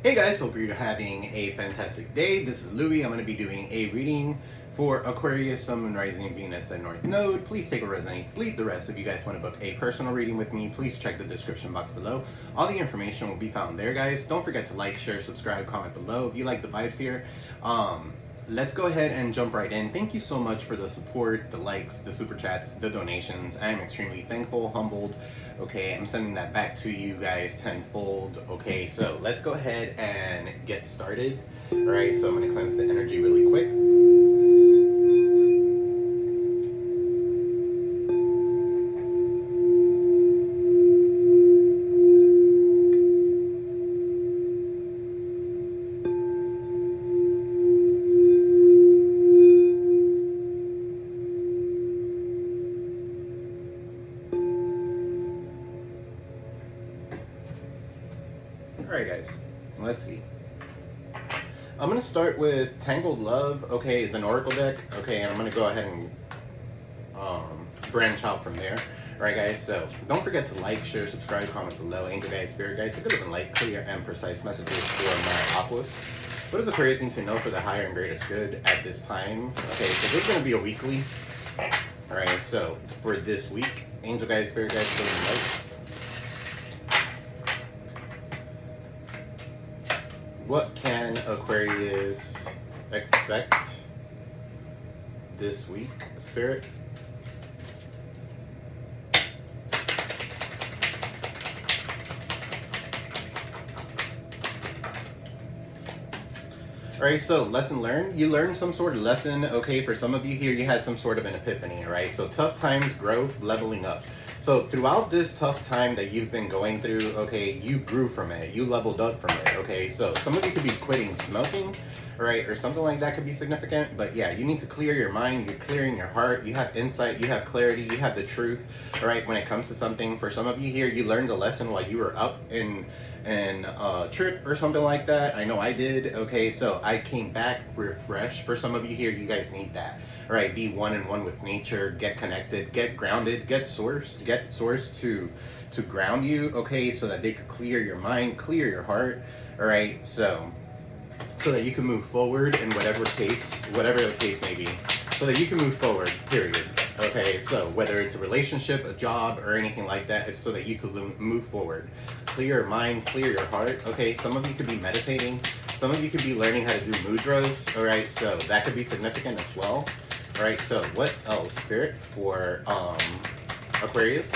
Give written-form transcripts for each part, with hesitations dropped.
Hey guys, hope you're having a fantastic day. This is Louie. I'm going to be doing a reading for Aquarius, Sun, Moon, Rising, Venus, and North Node. Please take what resonates, leave the rest. If you guys want to book a personal reading with me, please check the description box below. All the information will be found there, guys. Don't forget to like, share, subscribe, comment below if you like the vibes here. Let's go ahead and jump right in. Thank you so much for the support, the likes, the super chats, the donations. I am extremely thankful, humbled. Okay, I'm sending that back to you guys tenfold. Okay, so let's go ahead and get started. All right, so I'm going to cleanse the energy really quick. Alright guys, let's see. I'm going to start with Tangled Love, okay, is an oracle deck, okay, and I'm going to go ahead and branch out from there. Alright guys, so don't forget to like, share, subscribe, comment below. Angel guides, spirit guides, a good and light, clear, and precise messages for my Aquarius. What does Aquarius need to know for the higher and greatest good at this time? Okay, so this is going to be a weekly. Alright, so for this week, Angel guides, spirit guides, good and light. What can Aquarius expect this week, Spirit? Alright, so lesson learned. You learned some sort of lesson, okay? For some of you here, you had some sort of an epiphany, alright? So tough times, growth, leveling up. So throughout this tough time that you've been going through, okay, you grew from it. You leveled up from it, okay? So some of you could be quitting smoking, right? Or something like that could be significant. But yeah, you need to clear your mind. You're clearing your heart. You have insight. You have clarity. You have the truth, all right? When it comes to something, for some of you here, you learned a lesson while you were up in a trip or something like that. I know I did. Okay, so I came back refreshed. For some of you here, you guys need that. All right, be one and one with nature, get connected, get grounded, get source to ground you, okay, so that they could clear your mind, clear your heart. All right, so that you can move forward in whatever the case may be, so that you can move forward, period. Okay, so whether it's a relationship, a job, or anything like that, it's so that you could move forward. Clear your mind, clear your heart. Okay, some of you could be meditating, some of you could be learning how to do mudras. All right, so that could be significant as well. All right, so what else, Spirit, for Aquarius?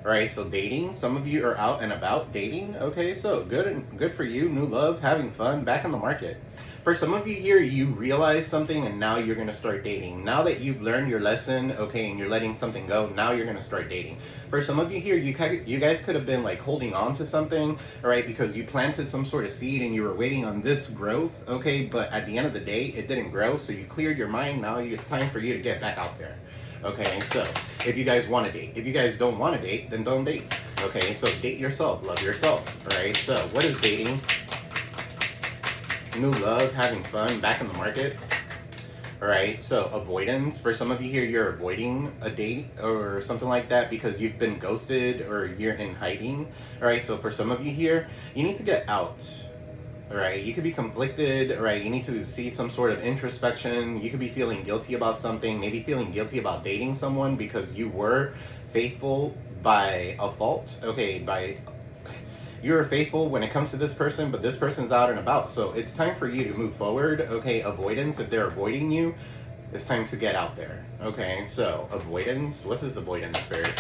All right, so dating. Some of you are out and about dating. Okay, so good for you. New love, having fun, back on the market. For some of you here, you realize something and now you're going to start dating. Now that you've learned your lesson, okay, and you're letting something go, now you're going to start dating. For some of you here, you guys could have been like holding on to something, all right, because you planted some sort of seed and you were waiting on this growth, okay, but at the end of the day, it didn't grow, so you cleared your mind. Now it's time for you to get back out there. Okay, so if you guys want to date, if you guys don't want to date, then don't date. Okay, so date yourself, love yourself. All right, so what is dating? New love, having fun, back in the market. All right, so avoidance. For some of you here, you're avoiding a date or something like that because you've been ghosted or you're in hiding. All right, so for some of you here, you need to get out. All right, you could be conflicted. All right, you need to see some sort of introspection. You could be feeling guilty about something, maybe feeling guilty about dating someone because you were faithful by a fault. Okay, you were faithful when it comes to this person, but this person's out and about. So it's time for you to move forward. Okay, avoidance. If they're avoiding you, it's time to get out there. Okay, so avoidance. What's this avoidance, Spirit?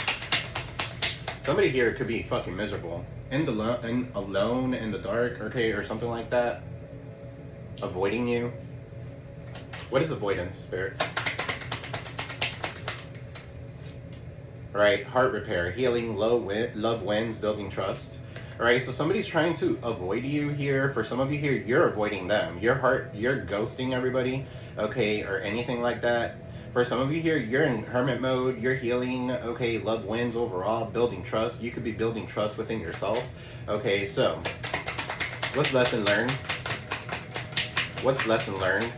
Somebody here could be fucking miserable. Alone in the dark, okay, or something like that. Avoiding you. What is avoidance, Spirit? Right, heart repair, healing, love wins, building trust. All right, so somebody's trying to avoid you here. For some of you here, you're avoiding them. You're ghosting everybody, okay, or anything like that. For some of you here, you're in hermit mode, you're healing, okay, love wins overall, building trust. You could be building trust within yourself. Okay, so what's lesson learned? What's lesson learned?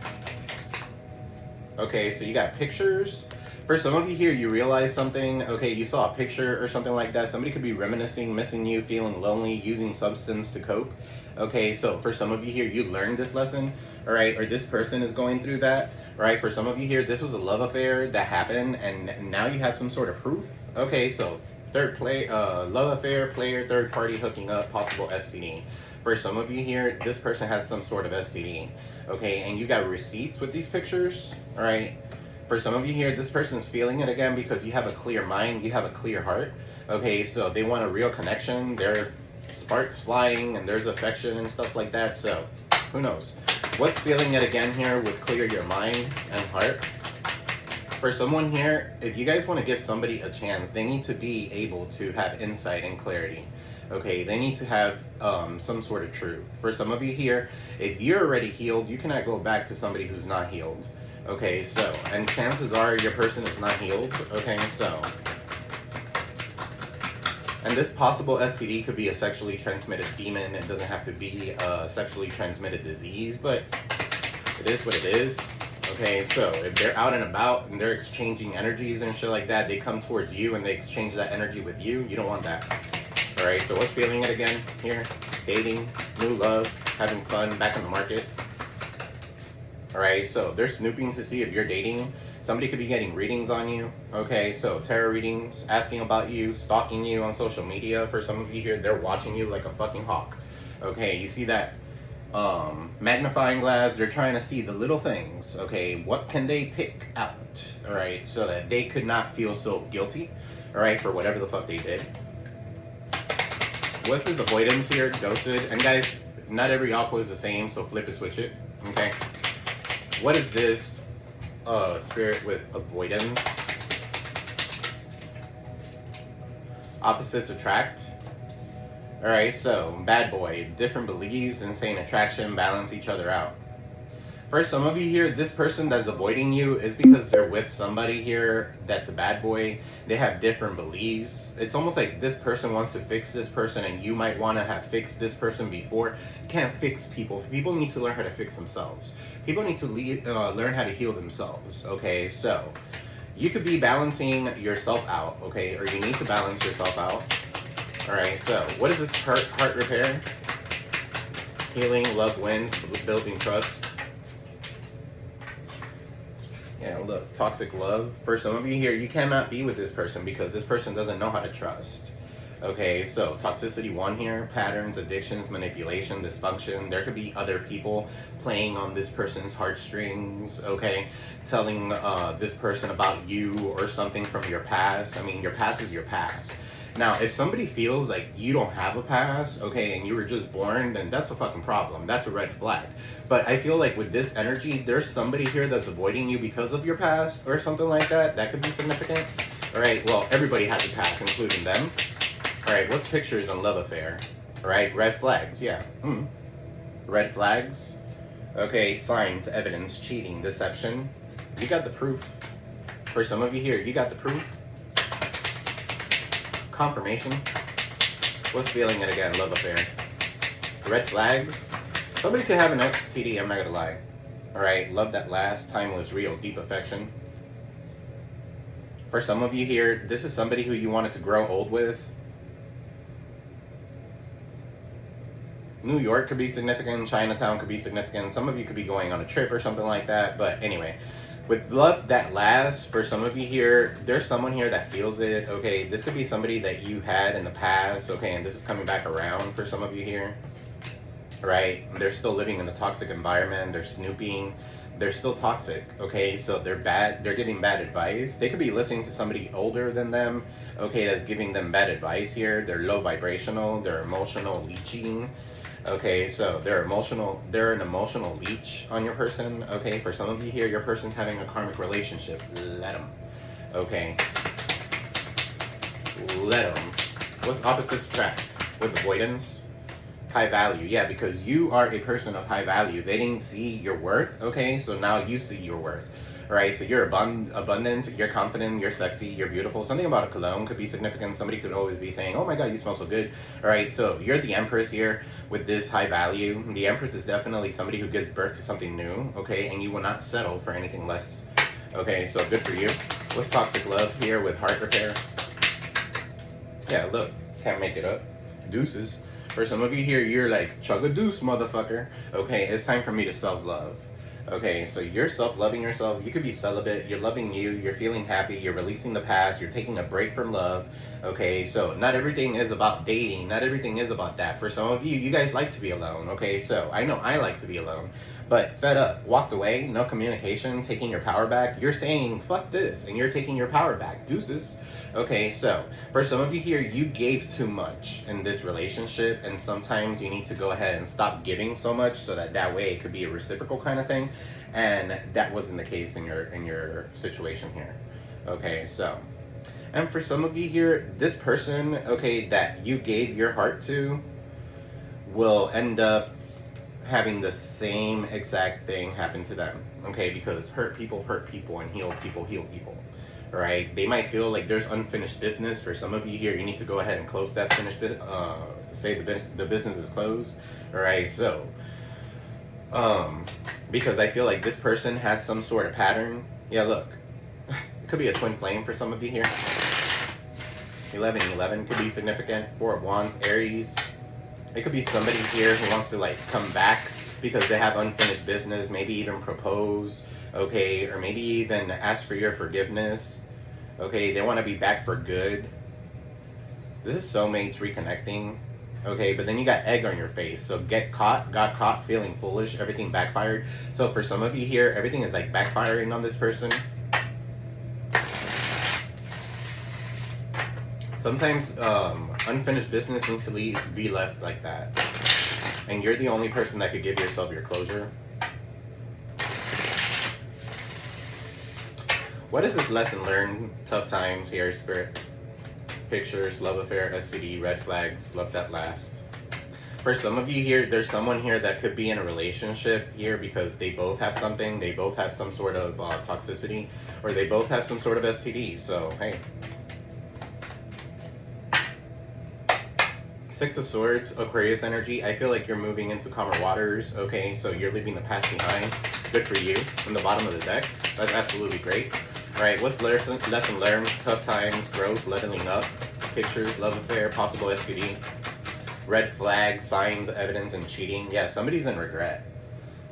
Okay, so you got pictures. For some of you here, you realize something, okay, you saw a picture or something like that. Somebody could be reminiscing, missing you, feeling lonely, using substance to cope. Okay, so for some of you here, you learned this lesson, all right, or this person is going through that, right? For some of you here, this was a love affair that happened, and now you have some sort of proof. Okay, so love affair, player, third party hooking up, possible STD. For some of you here, this person has some sort of STD, okay, and you got receipts with these pictures, all right? For some of you here, this person's feeling it again because you have a clear mind, you have a clear heart, okay, so they want a real connection, they're sparks flying and there's affection and stuff like that, so who knows what's feeling it again here with clear your mind and heart. For someone here, if you guys want to give somebody a chance, they need to be able to have insight and clarity, okay? They need to have some sort of truth. For some of you here, if you're already healed, you cannot go back to somebody who's not healed, okay? So, and chances are your person is not healed, okay? So, and this possible STD could be a sexually transmitted demon. It doesn't have to be a sexually transmitted disease, but it is what it is. Okay, so if they're out and about and they're exchanging energies and shit like that, they come towards you and they exchange that energy with you, you don't want that. All right, so what's feeling it again here? Dating, new love, having fun, back in the market. All right, so they're snooping to see if you're dating. Somebody could be getting readings on you, okay? So tarot readings, asking about you, stalking you on social media. For some of you here, they're watching you like a fucking hawk, okay? You see that magnifying glass, they're trying to see the little things, okay? What can they pick out, all right? So that they could not feel so guilty, all right, for whatever the fuck they did. What's this avoidance here? Ghosted. And guys, not every aqua is the same, so flip it, switch it, okay? What is this? Spirit with avoidance. Opposites attract. Alright, so bad boy, different beliefs, insane attraction, balance each other out. For some of you here, this person that's avoiding you is because they're with somebody here that's a bad boy. They have different beliefs. It's almost like this person wants to fix this person and you might want to have fixed this person before. You can't fix people. People need to learn how to fix themselves. People need to learn how to heal themselves, okay? So you could be balancing yourself out, okay? Or you need to balance yourself out. All right, so what is this heart repair? Healing, love wins, building trust. Yeah, look, toxic love. For some of you here, you cannot be with this person because this person doesn't know how to trust. Okay, so toxicity 1 here, patterns, addictions, manipulation, dysfunction. There could be other people playing on this person's heartstrings, okay? Telling this person about you or something from your past. I mean, your past is your past. Now, if somebody feels like you don't have a past, okay, and you were just born, then that's a fucking problem. That's a red flag. But I feel like with this energy, there's somebody here that's avoiding you because of your past or something like that. That could be significant. All right, well, everybody has a past, including them. All right, what's pictures on love affair? All right, red flags, yeah. Red flags. Okay, signs, evidence, cheating, deception. You got the proof. For some of you here, you got the proof. Confirmation. What's feeling it again? Love affair. Red flags. Somebody could have an STD, I'm not gonna lie. Alright, love that lasts, timeless, real, deep affection. For some of you here, this is somebody who you wanted to grow old with. New York could be significant, Chinatown could be significant, some of you could be going on a trip or something like that, but anyway. With love that lasts, for some of you here, there's someone here that feels it, okay? This could be somebody that you had in the past, okay? And this is coming back around for some of you here, right? They're still living in a toxic environment. They're snooping. They're still toxic, okay? So they're bad. They're giving bad advice. They could be listening to somebody older than them, okay, that's giving them bad advice here. They're low vibrational. They're emotional leeching. Okay, so they're an emotional leech on your person, okay? For some of you here, your person's having a karmic relationship. Let them, okay? Let them. What's opposites attract? With avoidance? High value, yeah, because you are a person of high value. They didn't see your worth, okay? So now you see your worth. All right, so you're abundant, you're confident, you're sexy, you're beautiful. Something about a cologne could be significant. Somebody could always be saying, oh my God, you smell so good. All right, so you're the Empress here with this high value. The Empress is definitely somebody who gives birth to something new, okay? And you will not settle for anything less. Okay, so good for you. What's toxic love here with heart repair? Yeah, look, can't make it up. Deuces. For some of you here, you're like, chug a deuce, motherfucker. Okay, it's time for me to self-love. Okay, so you're self-loving yourself. You could be celibate. You're loving you. You're feeling happy. You're releasing the past. You're taking a break from love. Okay, so not everything is about dating. Not everything is about that. For some of you, you guys like to be alone. Okay, so I know I like to be alone. But fed up, walked away, no communication, taking your power back. You're saying, fuck this, and you're taking your power back. Deuces. Okay, so for some of you here, you gave too much in this relationship, and sometimes you need to go ahead and stop giving so much so that way it could be a reciprocal kind of thing, and that wasn't the case in your situation here. Okay, so, and for some of you here, this person, okay, that you gave your heart to will end up having the same exact thing happen to them, okay, because hurt people and heal people heal people. Right? They might feel like there's unfinished business. For some of you here, you need to go ahead and close that finished business. Say the business is closed. All right. So, because I feel like this person has some sort of pattern. Yeah, look, it could be a twin flame for some of you here. 11 could be significant. 4 of Wands, Aries. It could be somebody here who wants to like come back because they have unfinished business. Maybe even propose. Okay, or maybe even ask for your forgiveness. Okay, they want to be back for good. This is soulmates reconnecting. Okay, but then you got egg on your face. So got caught feeling foolish, everything backfired. So for some of you here, everything is like backfiring on this person. Sometimes unfinished business needs to be left like that. And you're the only person that could give yourself your closure. What is this lesson learned? Tough times here, Spirit. Pictures, love affair, STD, red flags, love that last. For some of you here, there's someone here that could be in a relationship here because they both have something. They both have some sort of toxicity, or they both have some sort of STD. So, hey. 6 of Swords, Aquarius energy. I feel like you're moving into calmer waters. Okay, so you're leaving the past behind. Good for you. On the bottom of the deck. That's absolutely great. Alright, what's lesson learned? Tough times, growth, leveling up, pictures, love affair, possible STD, red flags, signs, evidence, and cheating. Yeah, somebody's in regret.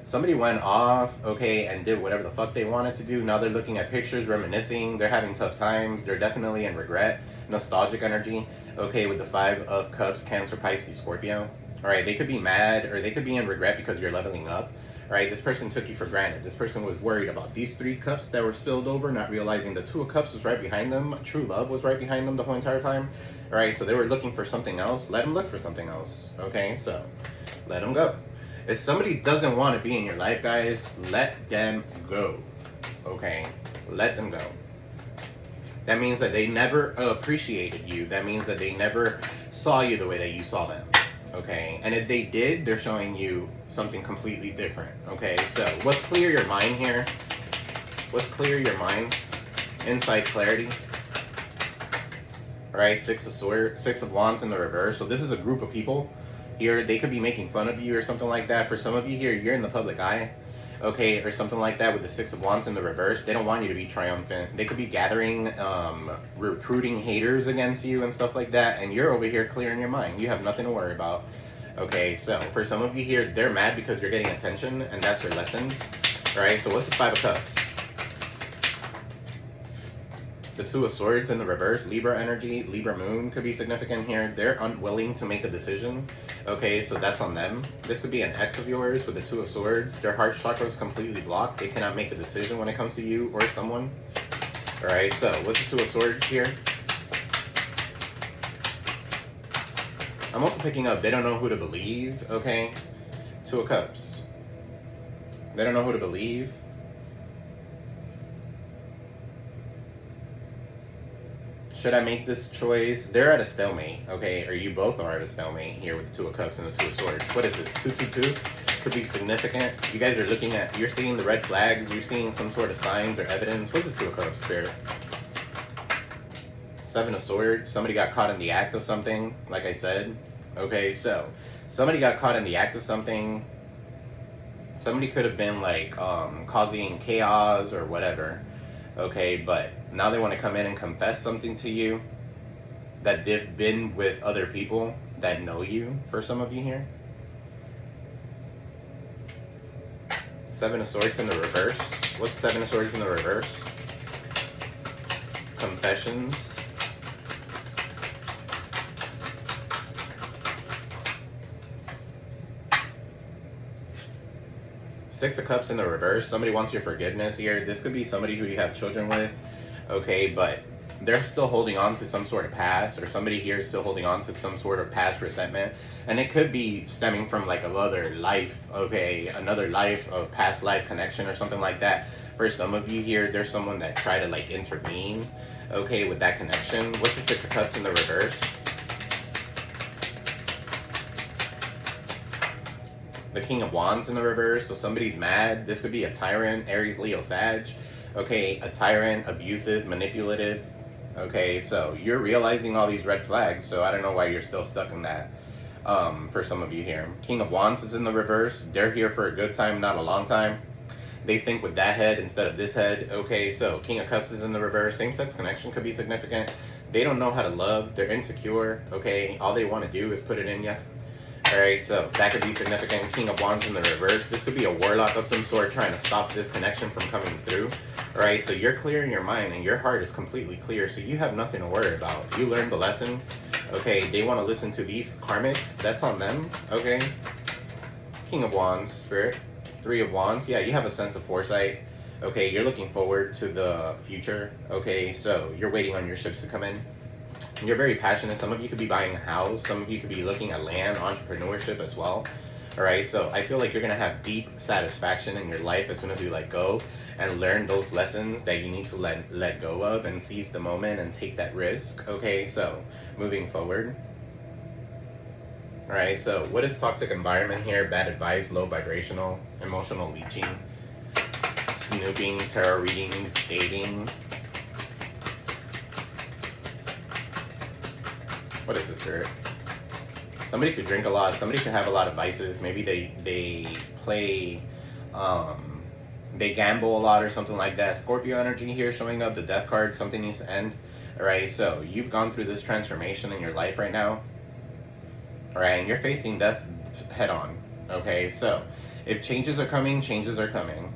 Somebody went off, okay, and did whatever the fuck they wanted to do. Now they're looking at pictures, reminiscing. They're having tough times. They're definitely in regret. Nostalgic energy, okay, with the 5 of Cups, Cancer, Pisces, Scorpio. Alright, they could be mad or they could be in regret because you're leveling up. Right, this person took you for granted. This person was worried about these 3 cups that were spilled over, not realizing the 2 of Cups was right behind them. True love was right behind them the whole entire time. All right, so they were looking for something else. Let them look for something else. Okay, so let them go. If somebody doesn't want to be in your life, guys, let them go. Okay, let them go. That means that they never appreciated you. That means that they never saw you the way that you saw them. Okay, and if they did, they're showing you something completely different. Okay, so what's clear your mind here? What's clear your mind? Insight, clarity. All right, 6 of Swords, 6 of Wands in the reverse. So this is a group of people here. They could be making fun of you or something like that. For some of you here, you're in the public eye. Okay, or something like that with the 6 of Wands in the reverse. They don't want you to be triumphant. They could be gathering, recruiting haters against you and stuff like that, and you're over here clearing your mind. You have nothing to worry about. Okay, so for some of you here, they're mad because you're getting attention, and that's their lesson. All right, so what's the 5 of Cups? The 2 of Swords in the reverse, Libra energy, Libra moon could be significant here. They're unwilling to make a decision. Okay, so that's on them. This could be an ex of yours with the 2 of Swords. Their heart chakra is completely blocked. They cannot make a decision when it comes to you or someone. All right, so what's the 2 of Swords here? I'm also picking up, they don't know who to believe, okay? 2 of Cups. They don't know who to believe. Should I make this choice? They're at a stalemate, okay? Or you both are at a stalemate here with the 2 of Cups and the 2 of Swords. What is this? 222? Could be significant. You guys are looking at, you're seeing the red flags. You're seeing some sort of signs or evidence. What's this 2 of Cups, Spirit? 7 of Swords. Somebody got caught in the act of something, like I said. Okay, so somebody got caught in the act of something. Somebody could have been like causing chaos or whatever. Okay, but now they want to come in and confess something to you that they've been with other people that know you for some of you here. Seven of Swords in the reverse. What's the Seven of Swords in the reverse? Confessions. Six of Cups in the reverse. Somebody wants your forgiveness here. This could be somebody who you have children with, okay, but they're still holding on to some sort of past, or somebody here is still holding on to some sort of past resentment, and it could be stemming from like another life, okay, another life, a past life connection or something like that. For some of you here, there's someone that tried to like intervene, okay, with that connection. What's the Six of Cups in the reverse? The King of Wands in the reverse. So somebody's mad. This could be a tyrant, Aries, Leo, Sag. Okay, a tyrant, abusive, manipulative. Okay, so you're realizing all these red flags, so I don't know why you're still stuck in that. For some of you here, King of Wands is in the reverse. They're here for a good time, not a long time. They think with that head instead of this head. Okay, so King of Cups is in the reverse. Same-sex connection could be significant. They don't know how to love. They're insecure. Okay, all they want to do is put it in you. Alright, so that could be significant. King of Wands in the reverse. This could be a warlock of some sort trying to stop this connection from coming through. Alright, so you're clear in your mind and your heart is completely clear, so you have nothing to worry about. You learned the lesson. Okay, they want to listen to these karmics. That's on them. Okay. King of Wands, Spirit. Three of Wands. Yeah, you have a sense of foresight. Okay, you're looking forward to the future. Okay, so you're waiting on your ships to come in. You're very passionate. Some of you could be buying a house. Some of you could be looking at land, entrepreneurship as well. All right, so I feel like you're going to have deep satisfaction in your life as soon as you let go and learn those lessons that you need to let go of and seize the moment and take that risk. Okay, so moving forward. All right, so what is toxic environment here? Bad advice, low vibrational, emotional leeching, snooping, tarot readings, dating. What is this, Spirit? Somebody could drink a lot. Somebody could have a lot of vices. Maybe they play, they gamble a lot or something like that. Scorpio energy here showing up. The Death card. Something needs to end. All right. So you've gone through this transformation in your life right now. All right, and you're facing death head on. Okay. So if changes are coming, changes are coming.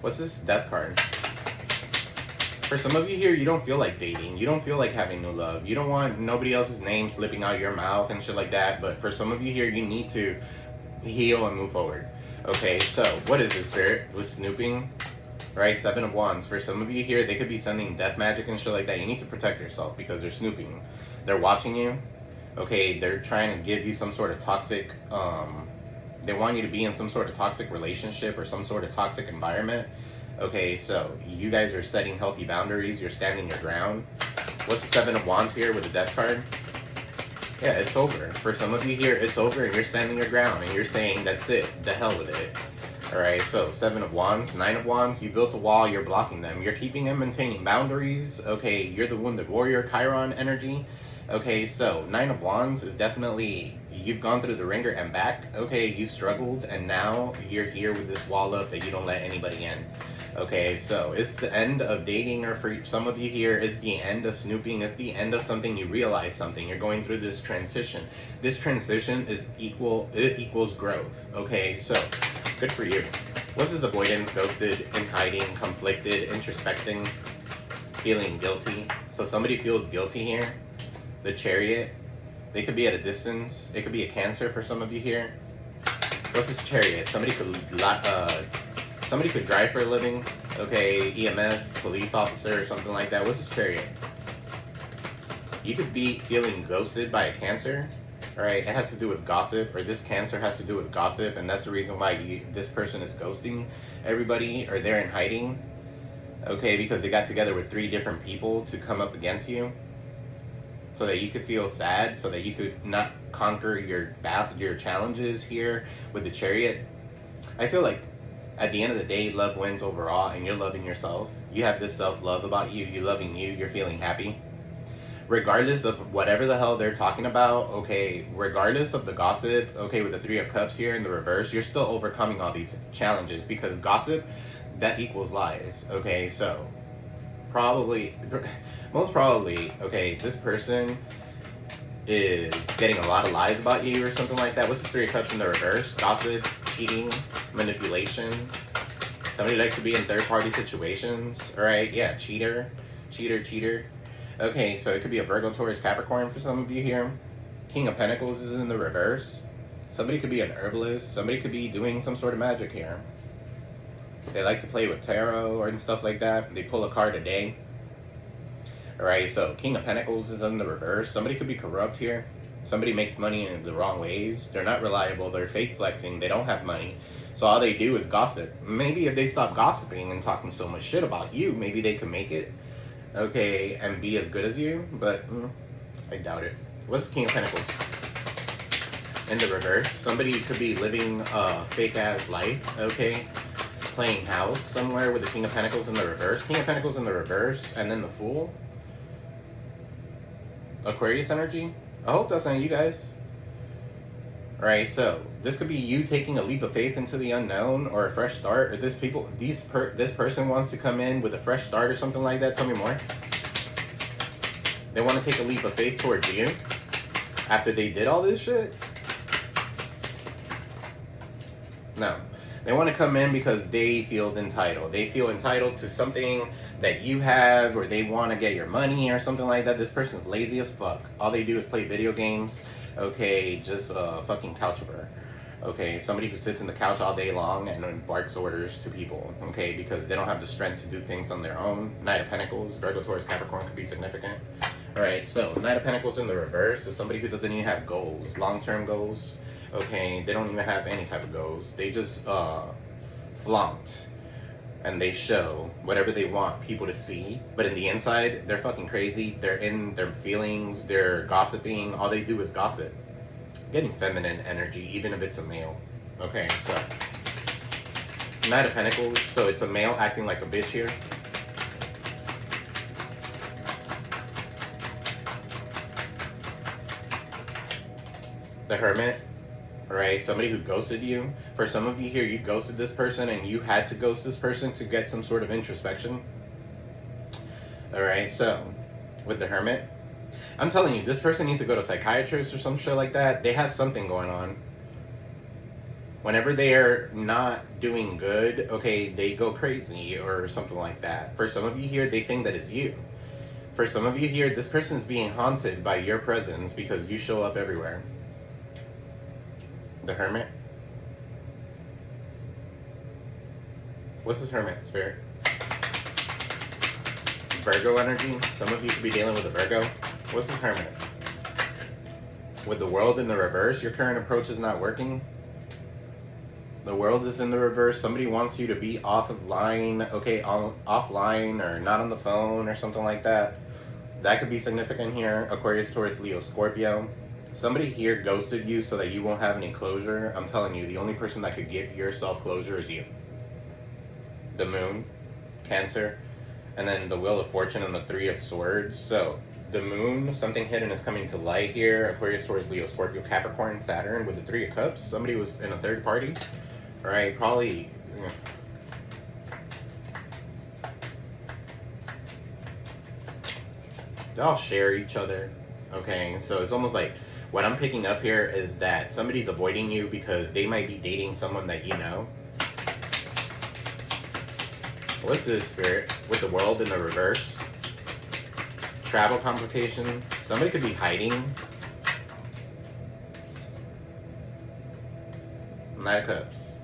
What's this Death card? For some of you here, you don't feel like dating. You don't feel like having new love. You don't want nobody else's name slipping out of your mouth and shit like that. But for some of you here, you need to heal and move forward. Okay, so what is this, Spirit? With snooping, right? Seven of Wands. For some of you here, they could be sending death magic and shit like that. You need to protect yourself because they're snooping. They're watching you. Okay, they're trying to give you some sort of toxic, they want you to be in some sort of toxic relationship or some sort of toxic environment. Okay, so you guys are setting healthy boundaries. You're standing your ground. What's the Seven of Wands here with the Death card? Yeah, it's over. For some of you here, it's over and you're standing your ground and you're saying, that's it. The hell with it. Alright, so Seven of Wands, Nine of Wands. You built a wall. You're blocking them. You're keeping and maintaining boundaries. Okay, you're the wounded warrior, Chiron energy. Okay, so Nine of Wands is definitely, you've gone through the ringer and back. Okay, you struggled and now you're here with this wall up that you don't let anybody in. Okay, so it's the end of dating, or for some of you here, it's the end of snooping. It's the end of something. You realize something. You're going through this transition. This transition is equals growth. Okay, so good for you. What's this avoidance? Ghosted, in hiding, conflicted, introspecting, feeling guilty. So somebody feels guilty here. The Chariot. They could be at a distance. It could be a Cancer for some of you here. What's this Chariot? Somebody could drive for a living. Okay, EMS, police officer, or something like that. What's this Chariot? You could be feeling ghosted by a Cancer. Alright, it has to do with gossip, or this Cancer has to do with gossip, and that's the reason why this person is ghosting everybody, or they're in hiding. Okay, because they got together with 3 different people to come up against you. So that you could feel sad, so that you could not conquer your challenges here with the Chariot. I feel like at the end of the day, love wins overall, and you're loving yourself. You have this self-love about you. You're loving you. You're feeling happy. Regardless of whatever the hell they're talking about, okay, regardless of the gossip, okay, with the Three of Cups here in the reverse, you're still overcoming all these challenges, because gossip, that equals lies. Okay, so probably, most probably, okay, this person is getting a lot of lies about you or something like that. What's the Three of Cups in the reverse? Gossip, cheating, manipulation. Somebody likes to be in third-party situations. All right, yeah, cheater. Okay, so it could be a Virgo, Taurus, Capricorn for some of you here. King of Pentacles is in the reverse. Somebody could be an herbalist. Somebody could be doing some sort of magic here. They like to play with tarot and stuff like that. They pull a card a day. Alright, so King of Pentacles is in the reverse. Somebody could be corrupt here. Somebody makes money in the wrong ways. They're not reliable. They're fake flexing. They don't have money. So all they do is gossip. Maybe if they stop gossiping and talking so much shit about you, maybe they can make it. Okay, and be as good as you. But I doubt it. What's the King of Pentacles? In the reverse. Somebody could be living a fake-ass life. Okay. Playing house somewhere with the King of Pentacles in the reverse. King of Pentacles in the reverse. And then the Fool. Aquarius energy. I hope that's not you guys. Alright, so this could be you taking a leap of faith into the unknown or a fresh start, or this person wants to come in with a fresh start or something like that. Tell me more. They want to take a leap of faith towards you after they did all this shit. No. They want to come in because they feel entitled. They feel entitled to something that you have, or they want to get your money or something like that. This person's lazy as fuck. All they do is play video games. Okay, just a fucking coucher. Okay, somebody who sits in the couch all day long and barks orders to people. Okay, because they don't have the strength to do things on their own. Knight of Pentacles, Virgo, Taurus, Capricorn could be significant. Alright, so Knight of Pentacles in the reverse is somebody who doesn't even have goals, long-term goals. Okay, they don't even have any type of goals. They just flaunt and they show whatever they want people to see. But in the inside, they're fucking crazy. They're in their feelings. They're gossiping. All they do is gossip. Getting feminine energy, even if it's a male. Okay, so Knight of Pentacles. So it's a male acting like a bitch here. The Hermit. Right, somebody who ghosted you. For some of you here, you ghosted this person and you had to ghost this person to get some sort of introspection. Alright, so with the Hermit, I'm telling you, this person needs to go to a psychiatrist or some shit like that. They have something going on. Whenever they are not doing good, okay, they go crazy or something like that. For some of you here, they think that it's you. For some of you here, this person is being haunted by your presence because you show up everywhere. The Hermit. What's this Hermit, Spirit? Virgo energy. Some of you could be dealing with a Virgo. What's this Hermit? With the World in the reverse, your current approach is not working. The World is in the reverse. Somebody wants you to be off of line, okay, offline or not on the phone or something like that. That could be significant here. Aquarius, Taurus, Leo, Scorpio. Somebody here ghosted you so that you won't have any closure. I'm telling you, the only person that could give yourself closure is you. The Moon, Cancer, and then the Wheel of Fortune and the Three of Swords. So, the Moon, something hidden is coming to light here. Aquarius, Taurus, Leo, Scorpio, Capricorn, Saturn with the Three of Cups. Somebody was in a third party. All right, probably... They all share each other. Okay, so it's almost like... What I'm picking up here is that somebody's avoiding you because they might be dating someone that you know. What's this, Spirit? With the World in the reverse. Travel complication. Somebody could be hiding. Knight of Cups.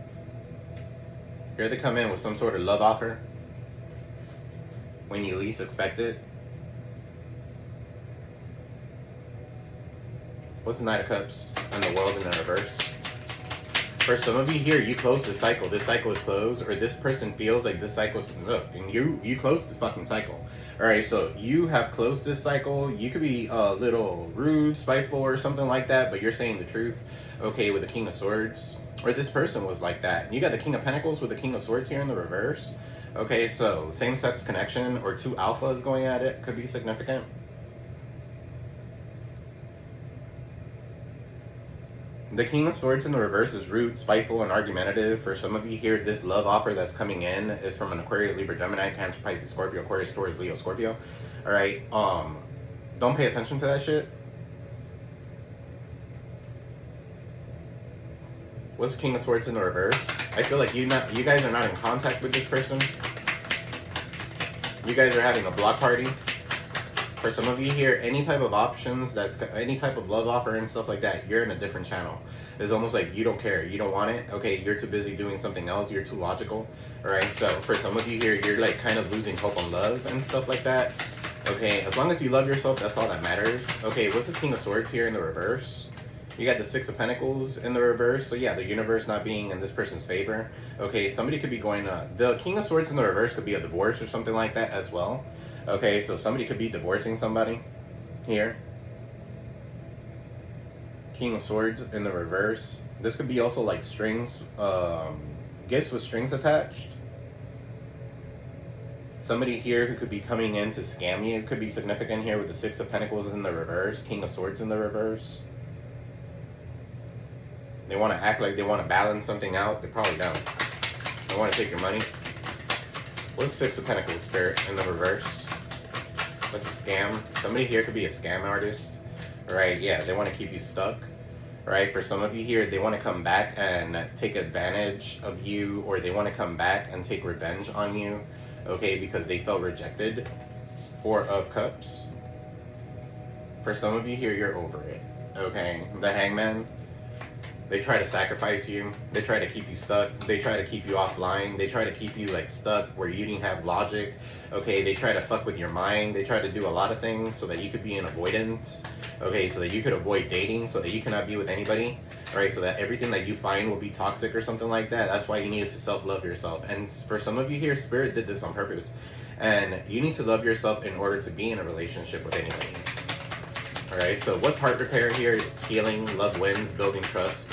Here they come in with some sort of love offer. When you least expect it. What's the Knight of Cups and the World in the reverse? For some of you here, you closed the cycle. This cycle is closed, or this person feels like this cycle is, look, and you closed this fucking cycle. Alright, so you have closed this cycle. You could be a little rude, spiteful, or something like that, but you're saying the truth. Okay, with the King of Swords. Or this person was like that. And you got the King of Pentacles with the King of Swords here in the reverse. Okay, so same-sex connection or two alphas going at it could be significant. The King of Swords in the reverse is rude, spiteful, and argumentative. For some of you here, this love offer that's coming in is from an Aquarius, Libra, Gemini, Cancer, Pisces, Scorpio, Aquarius, Taurus, Leo, Scorpio. All right. Don't pay attention to that shit. What's King of Swords in the reverse? I feel like you guys are not in contact with this person. You guys are having a block party. For some of you here, any type of options, any type of love offer and stuff like that, you're in a different channel. It's almost like you don't care. You don't want it. Okay, you're too busy doing something else. You're too logical. All right, so for some of you here, you're like kind of losing hope on love and stuff like that. Okay, as long as you love yourself, that's all that matters. Okay, what's this King of Swords here in the reverse? You got the Six of Pentacles in the reverse. So yeah, the universe not being in this person's favor. Okay, somebody could be going the King of Swords in the reverse could be a divorce or something like that as well. Okay, so somebody could be divorcing somebody here. King of Swords in the reverse. This could be also like strings, gifts with strings attached. Somebody here who could be coming in to scam you could be significant here with the Six of Pentacles in the reverse, King of Swords in the reverse. They want to act like they want to balance something out. They probably don't. They want to take your money. What's Six of Pentacles, Spirit, in the reverse? What's a scam? Somebody here could be a scam artist. Right, yeah, they want to keep you stuck. Right, for some of you here, they want to come back and take advantage of you, or they want to come back and take revenge on you. Okay, because they felt rejected. Four of Cups. For some of you here, you're over it. Okay, the Hangman. They try to sacrifice you. They try to keep you stuck. They try to keep you offline. They try to keep you like stuck where you didn't have logic. Okay, they try to fuck with your mind. They try to do a lot of things so that you could be in avoidance. Okay, so that you could avoid dating, so that you cannot be with anybody. All right, so that everything that you find will be toxic or something like that. That's why you needed to self-love yourself. And for some of you here, Spirit did this on purpose. And you need to love yourself in order to be in a relationship with anybody. All right, so what's heart repair here? Healing, love wins, building trust.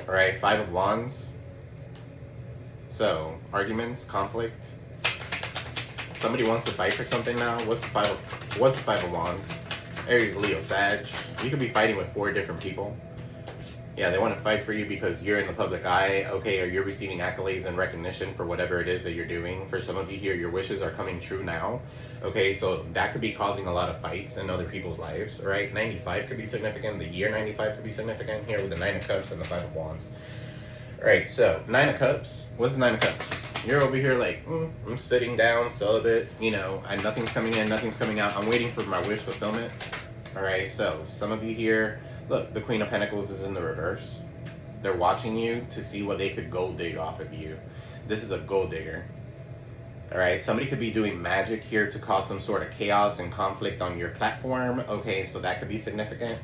All right, Five of Wands. So, arguments, conflict. Somebody wants to fight for something now. What's the Five of Wands? Aries, Leo, Sag. You could be fighting with 4 different people. Yeah, they want to fight for you because you're in the public eye, okay, or you're receiving accolades and recognition for whatever it is that you're doing. For some of you here, your wishes are coming true now. Okay, so that could be causing a lot of fights in other people's lives, right? 95 could be significant. The year 95 could be significant here with the Nine of Cups and the Five of Wands. All right, so Nine of Cups. What's the Nine of Cups? You're over here like, I'm sitting down, celibate, you know, nothing's coming in, nothing's coming out. I'm waiting for my wish fulfillment. All right, so some of you here, look, the Queen of Pentacles is in the reverse. They're watching you to see what they could gold dig off of you. This is a gold digger. All right, somebody could be doing magic here to cause some sort of chaos and conflict on your platform. Okay, so that could be significant.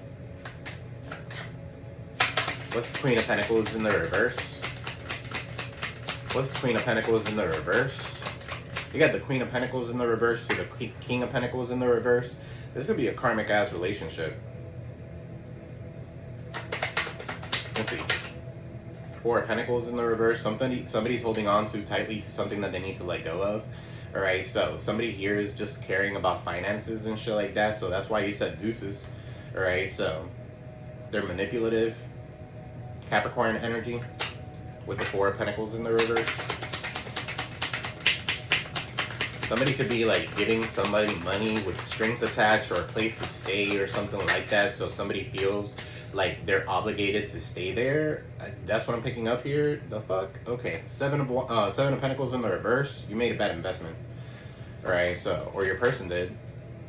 What's the Queen of Pentacles in the reverse? What's the Queen of Pentacles in the reverse? You got the Queen of Pentacles in the reverse to the King of Pentacles in the reverse. This could be a karmic ass relationship. Let's see. Four of Pentacles in the reverse. Somebody's holding on too tightly to something that they need to let go of. All right, so somebody here is just caring about finances and shit like that. So that's why he said deuces. All right, so they're manipulative. Capricorn energy with the Four of Pentacles in the reverse. Somebody could be like giving somebody money with strings attached or a place to stay or something like that. So somebody feels like they're obligated to stay there. That's what I'm picking up here. The fuck? Okay. Seven of Pentacles in the reverse. You made a bad investment. All right. So, or your person did.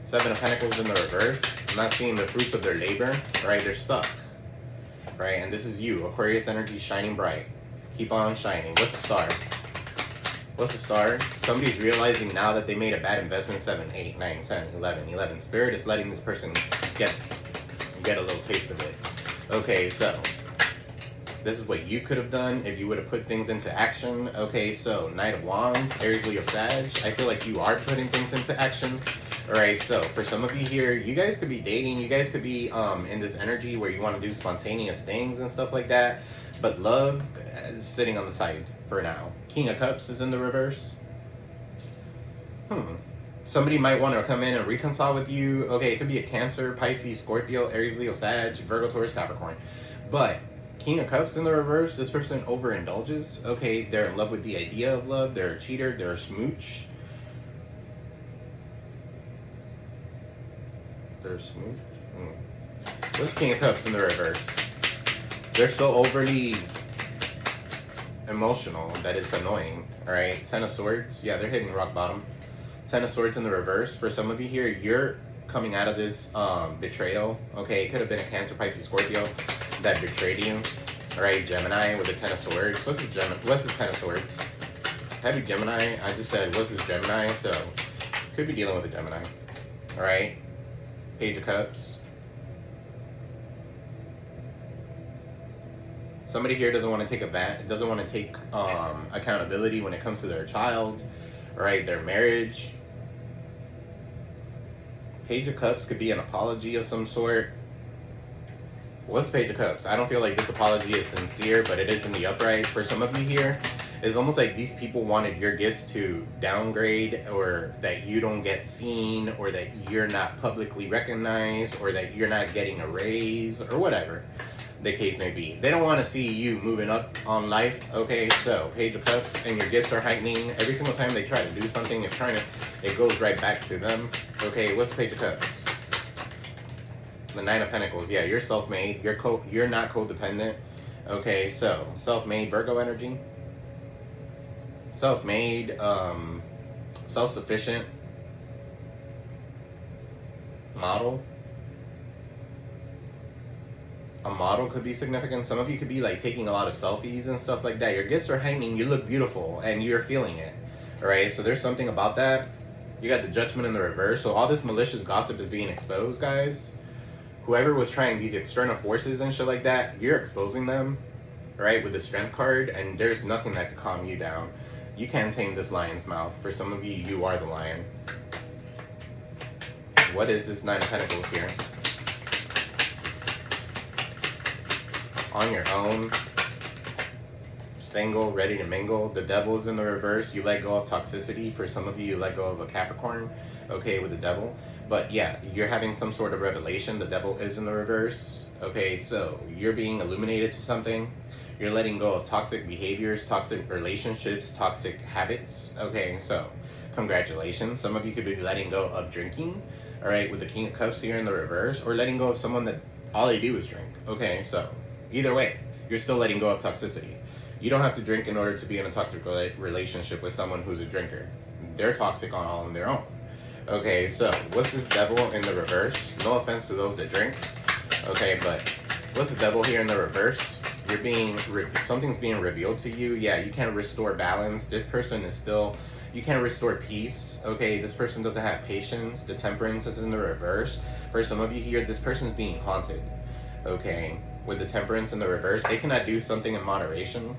Seven of Pentacles in the reverse. I'm not seeing the fruits of their labor. All right. They're stuck. Right. And this is you. Aquarius energy shining bright. Keep on shining. What's the star? What's the star? Somebody's realizing now that they made a bad investment. 7, 8, 9, 10, 11, 11. Spirit is letting this person get a little taste of it. Okay, so this is what you could have done if you would have put things into action. Okay, so Knight of Wands, Aries, Leo, Sag. I feel like you are putting things into action. All right, so for some of you here, you guys could be dating. You guys could be in this energy where you want to do spontaneous things and stuff like that. But love is sitting on the side for now. King of Cups is in the reverse. Somebody might want to come in and reconcile with you. Okay, it could be a Cancer, Pisces, Scorpio, Aries, Leo, Sag, Virgo, Taurus, Capricorn. But King of Cups in the reverse, this person overindulges. Okay, they're in love with the idea of love. They're a cheater. They're a smooch. They're a smooch. What's King of Cups in the reverse? They're so overly emotional that it's annoying. All right, Ten of Swords. Yeah, they're hitting rock bottom. Ten of Swords in the reverse. For some of you here, you're coming out of this betrayal. Okay, it could have been a Cancer, Pisces, Scorpio that betrayed you. All right, Gemini with the Ten of Swords. What's this Ten of Swords? Heavy Gemini. I just said, what's this Gemini? So, could be dealing with a Gemini. All right, Page of Cups. Somebody here doesn't want to take accountability when it comes to their child, right? Their marriage. Page of Cups could be an apology of some sort. What's Page of Cups? I don't feel like this apology is sincere, but it is in the upright. For some of you here, it's almost like these people wanted your gifts to downgrade, or that you don't get seen, or that you're not publicly recognized, or that you're not getting a raise, or whatever the case may be. They don't want to see you moving up on life. Okay, so Page of Cups, and your gifts are heightening. Every single time they try to do something, it goes right back to them. Okay, what's Page of Cups? The Nine of Pentacles. Yeah, you're self-made. You're not codependent. Okay, so self-made, Virgo energy. Self-made, self-sufficient, model. A model could be significant. Some of you could be like taking a lot of selfies and stuff like that. Your gifts are heightening. You look beautiful and you're feeling it. All right, so there's something about that. You got the Judgment in the reverse. So all this malicious gossip is being exposed, guys. Whoever was trying these external forces and shit like that, you're exposing them, right, with the Strength card, and there's nothing that could calm you down. You can't tame this lion's mouth. For some of you, you are the lion. What is this Nine of Pentacles here? On your own, single, ready to mingle. The Devil's in the reverse. You let go of toxicity. For some of you, you let go of a Capricorn, okay, with the Devil. But yeah, you're having some sort of revelation. The Devil is in the reverse. Okay, so you're being illuminated to something. You're letting go of toxic behaviors, toxic relationships, toxic habits. Okay, so congratulations. Some of you could be letting go of drinking, all right, with the King of Cups here in the reverse, or letting go of someone that all they do is drink. Okay, so either way, you're still letting go of toxicity. You don't have to drink in order to be in a toxic relationship with someone who's a drinker. They're toxic on their own. Okay, so what's this Devil in the reverse? No offense to those that drink. Okay, but what's the Devil here in the reverse? Something's being revealed to you. Yeah, you can't restore balance. This person is still, you can't restore peace. Okay, this person doesn't have patience. The Temperance is in the reverse. For some of you here, this person is being haunted. Okay, with the Temperance in the reverse, they cannot do something in moderation.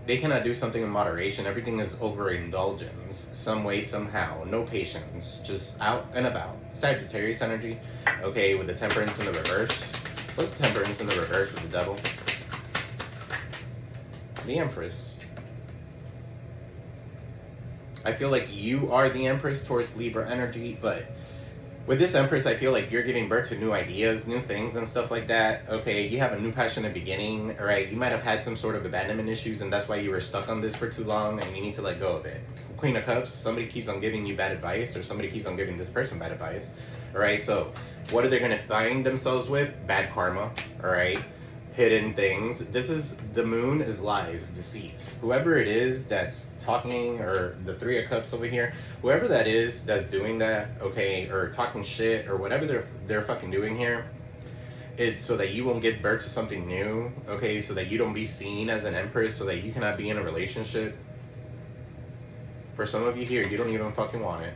They cannot do something in moderation. Everything is overindulgence, some way, somehow. No patience, just out and about. Sagittarius energy, okay, with the Temperance in the reverse. What's the Temperance in the reverse with the Devil? The Empress. I feel like you are the Empress towards Libra energy, but with this Empress, I feel like you're giving birth to new ideas, new things and stuff like that. Okay, you have a new passionate beginning, all right? You might have had some sort of abandonment issues, and that's why you were stuck on this for too long, and you need to let go of it. Queen of Cups, somebody keeps on giving you bad advice, or somebody keeps on giving this person bad advice, all right? So what are they going to find themselves with? Bad karma, all right? Hidden things. This is, the Moon is lies, deceit. Whoever it is that's talking, or the Three of Cups over here, whoever that is that's doing that, okay, or talking shit, or whatever they're fucking doing here, it's so that you won't give birth to something new, okay, so that you don't be seen as an Empress, so that you cannot be in a relationship. For some of you here, you don't even fucking want it.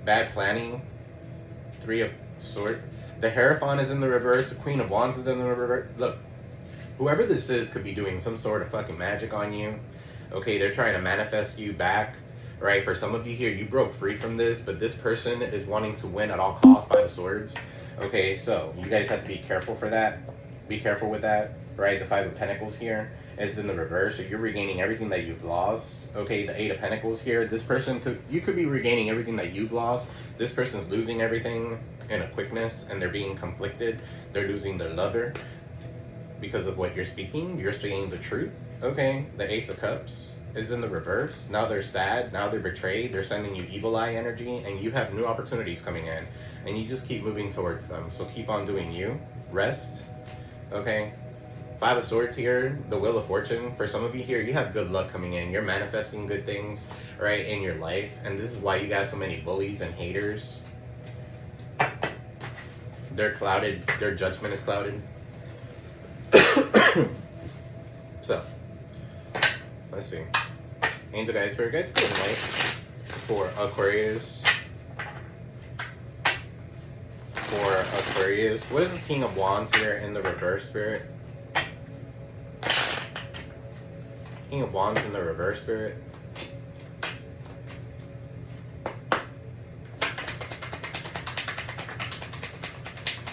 Bad planning. Three of Swords. The Hierophant is in the reverse. The Queen of Wands is in the reverse. Look, whoever this is could be doing some sort of fucking magic on you. Okay, they're trying to manifest you back. Right? For some of you here, you broke free from this, but this person is wanting to win at all costs. Five of Swords. Okay, so you guys have to be careful for that. Be careful with that. Right? The Five of Pentacles here. is in the reverse, so you're regaining everything that you've lost. Okay, the Eight of Pentacles here, this person you could be regaining everything that you've lost. This person's losing everything in a quickness, and they're being conflicted. They're losing their lover because of what you're speaking. You're speaking the truth. Okay, the Ace of Cups is in the reverse. Now they're sad, now they're betrayed, they're sending you evil eye energy, and you have new opportunities coming in, and you just keep moving towards them. So keep on doing you. Rest. Okay, Five of Swords here, the Wheel of Fortune. For some of you here, you have good luck coming in. You're manifesting good things, right, in your life. And this is why you got so many bullies and haters. They're clouded. Their judgment is clouded. So, let's see. Angel Guides, Spirit Guides, good night for Aquarius. For Aquarius. What is the King of Wands here in the reverse, Spirit? King of Wands in the reverse, Spirit.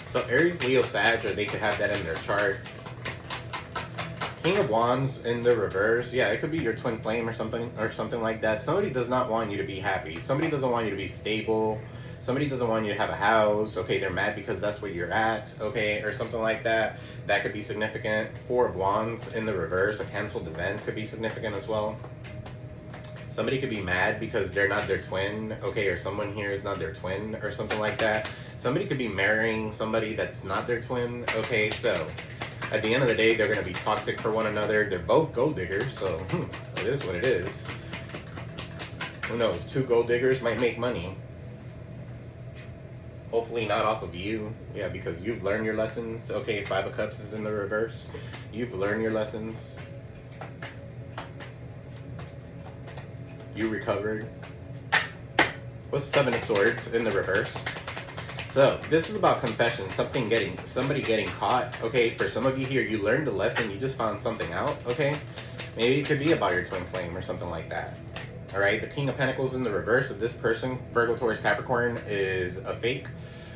So Aries, Leo, Sag, or they could have that in their chart. King of Wands in the reverse. Yeah, it could be your twin flame or something like that. Somebody does not want you to be happy. Somebody doesn't want you to be stable. Somebody doesn't want you to have a house. Okay, they're mad because that's where you're at. Okay, or something like that. That could be significant. Four of Wands in the reverse. A canceled event could be significant as well. Somebody could be mad because they're not their twin. Okay, or someone here is not their twin or something like that. Somebody could be marrying somebody that's not their twin. Okay, so at the end of the day, they're going to be toxic for one another. They're both gold diggers, so it is what it is. Who knows? Two gold diggers might make money. Hopefully not off of you. Yeah, because you've learned your lessons. Okay, Five of Cups is in the reverse. You've learned your lessons. You recovered. What's Seven of Swords in the reverse? So this is about confession. Somebody getting caught. Okay, for some of you here, you learned a lesson. You just found something out. Okay, maybe it could be about your twin flame or something like that. All right, the King of Pentacles in the reverse of this person, Virgo, Taurus, Capricorn, is a fake.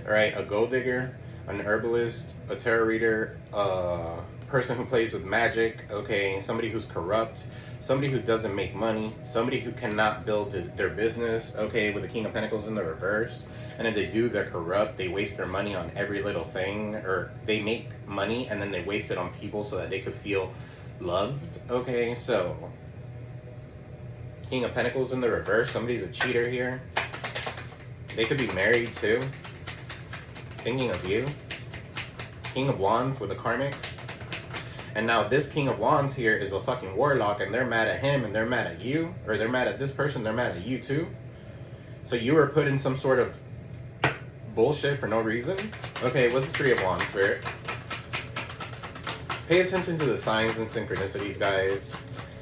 All right, a gold digger, an herbalist, a tarot reader, a person who plays with magic. Okay, somebody who's corrupt, somebody who doesn't make money, somebody who cannot build their business. Okay, with the King of Pentacles in the reverse. And if they do, they're corrupt. They waste their money on every little thing, or they make money and then they waste it on people so that they could feel loved. Okay, so King of Pentacles in the reverse. Somebody's a cheater here. They could be married too. Thinking of you. King of Wands with a Karmic. And now this King of Wands here is a fucking warlock, and they're mad at him and they're mad at you. Or they're mad at this person, they're mad at you too. So you were put in some sort of bullshit for no reason. Okay, what's the Three of Wands, Spirit? Pay attention to the signs and synchronicities, guys.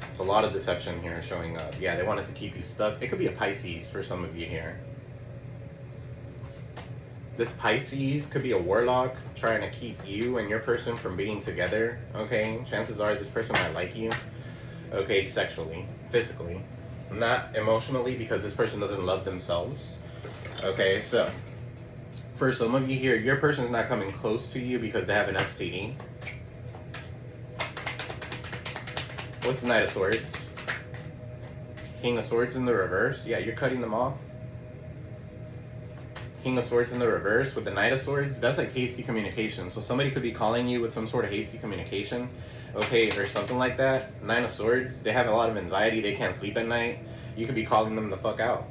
It's a lot of deception here showing up. Yeah, they wanted to keep you stuck. It could be a Pisces for some of you here. This Pisces could be a warlock trying to keep you and your person from being together. Okay, chances are this person might like you. Okay, sexually, physically, not emotionally, because this person doesn't love themselves. Okay, so for some of you here, your person's not coming close to you because they have an STD. What's the Knight of Swords? King of Swords in the reverse. Yeah, you're cutting them off. King of Swords in the reverse with the Knight of Swords. That's like hasty communication. So somebody could be calling you with some sort of hasty communication. Okay, or something like that. Nine of Swords. They have a lot of anxiety. They can't sleep at night. You could be calling them the fuck out.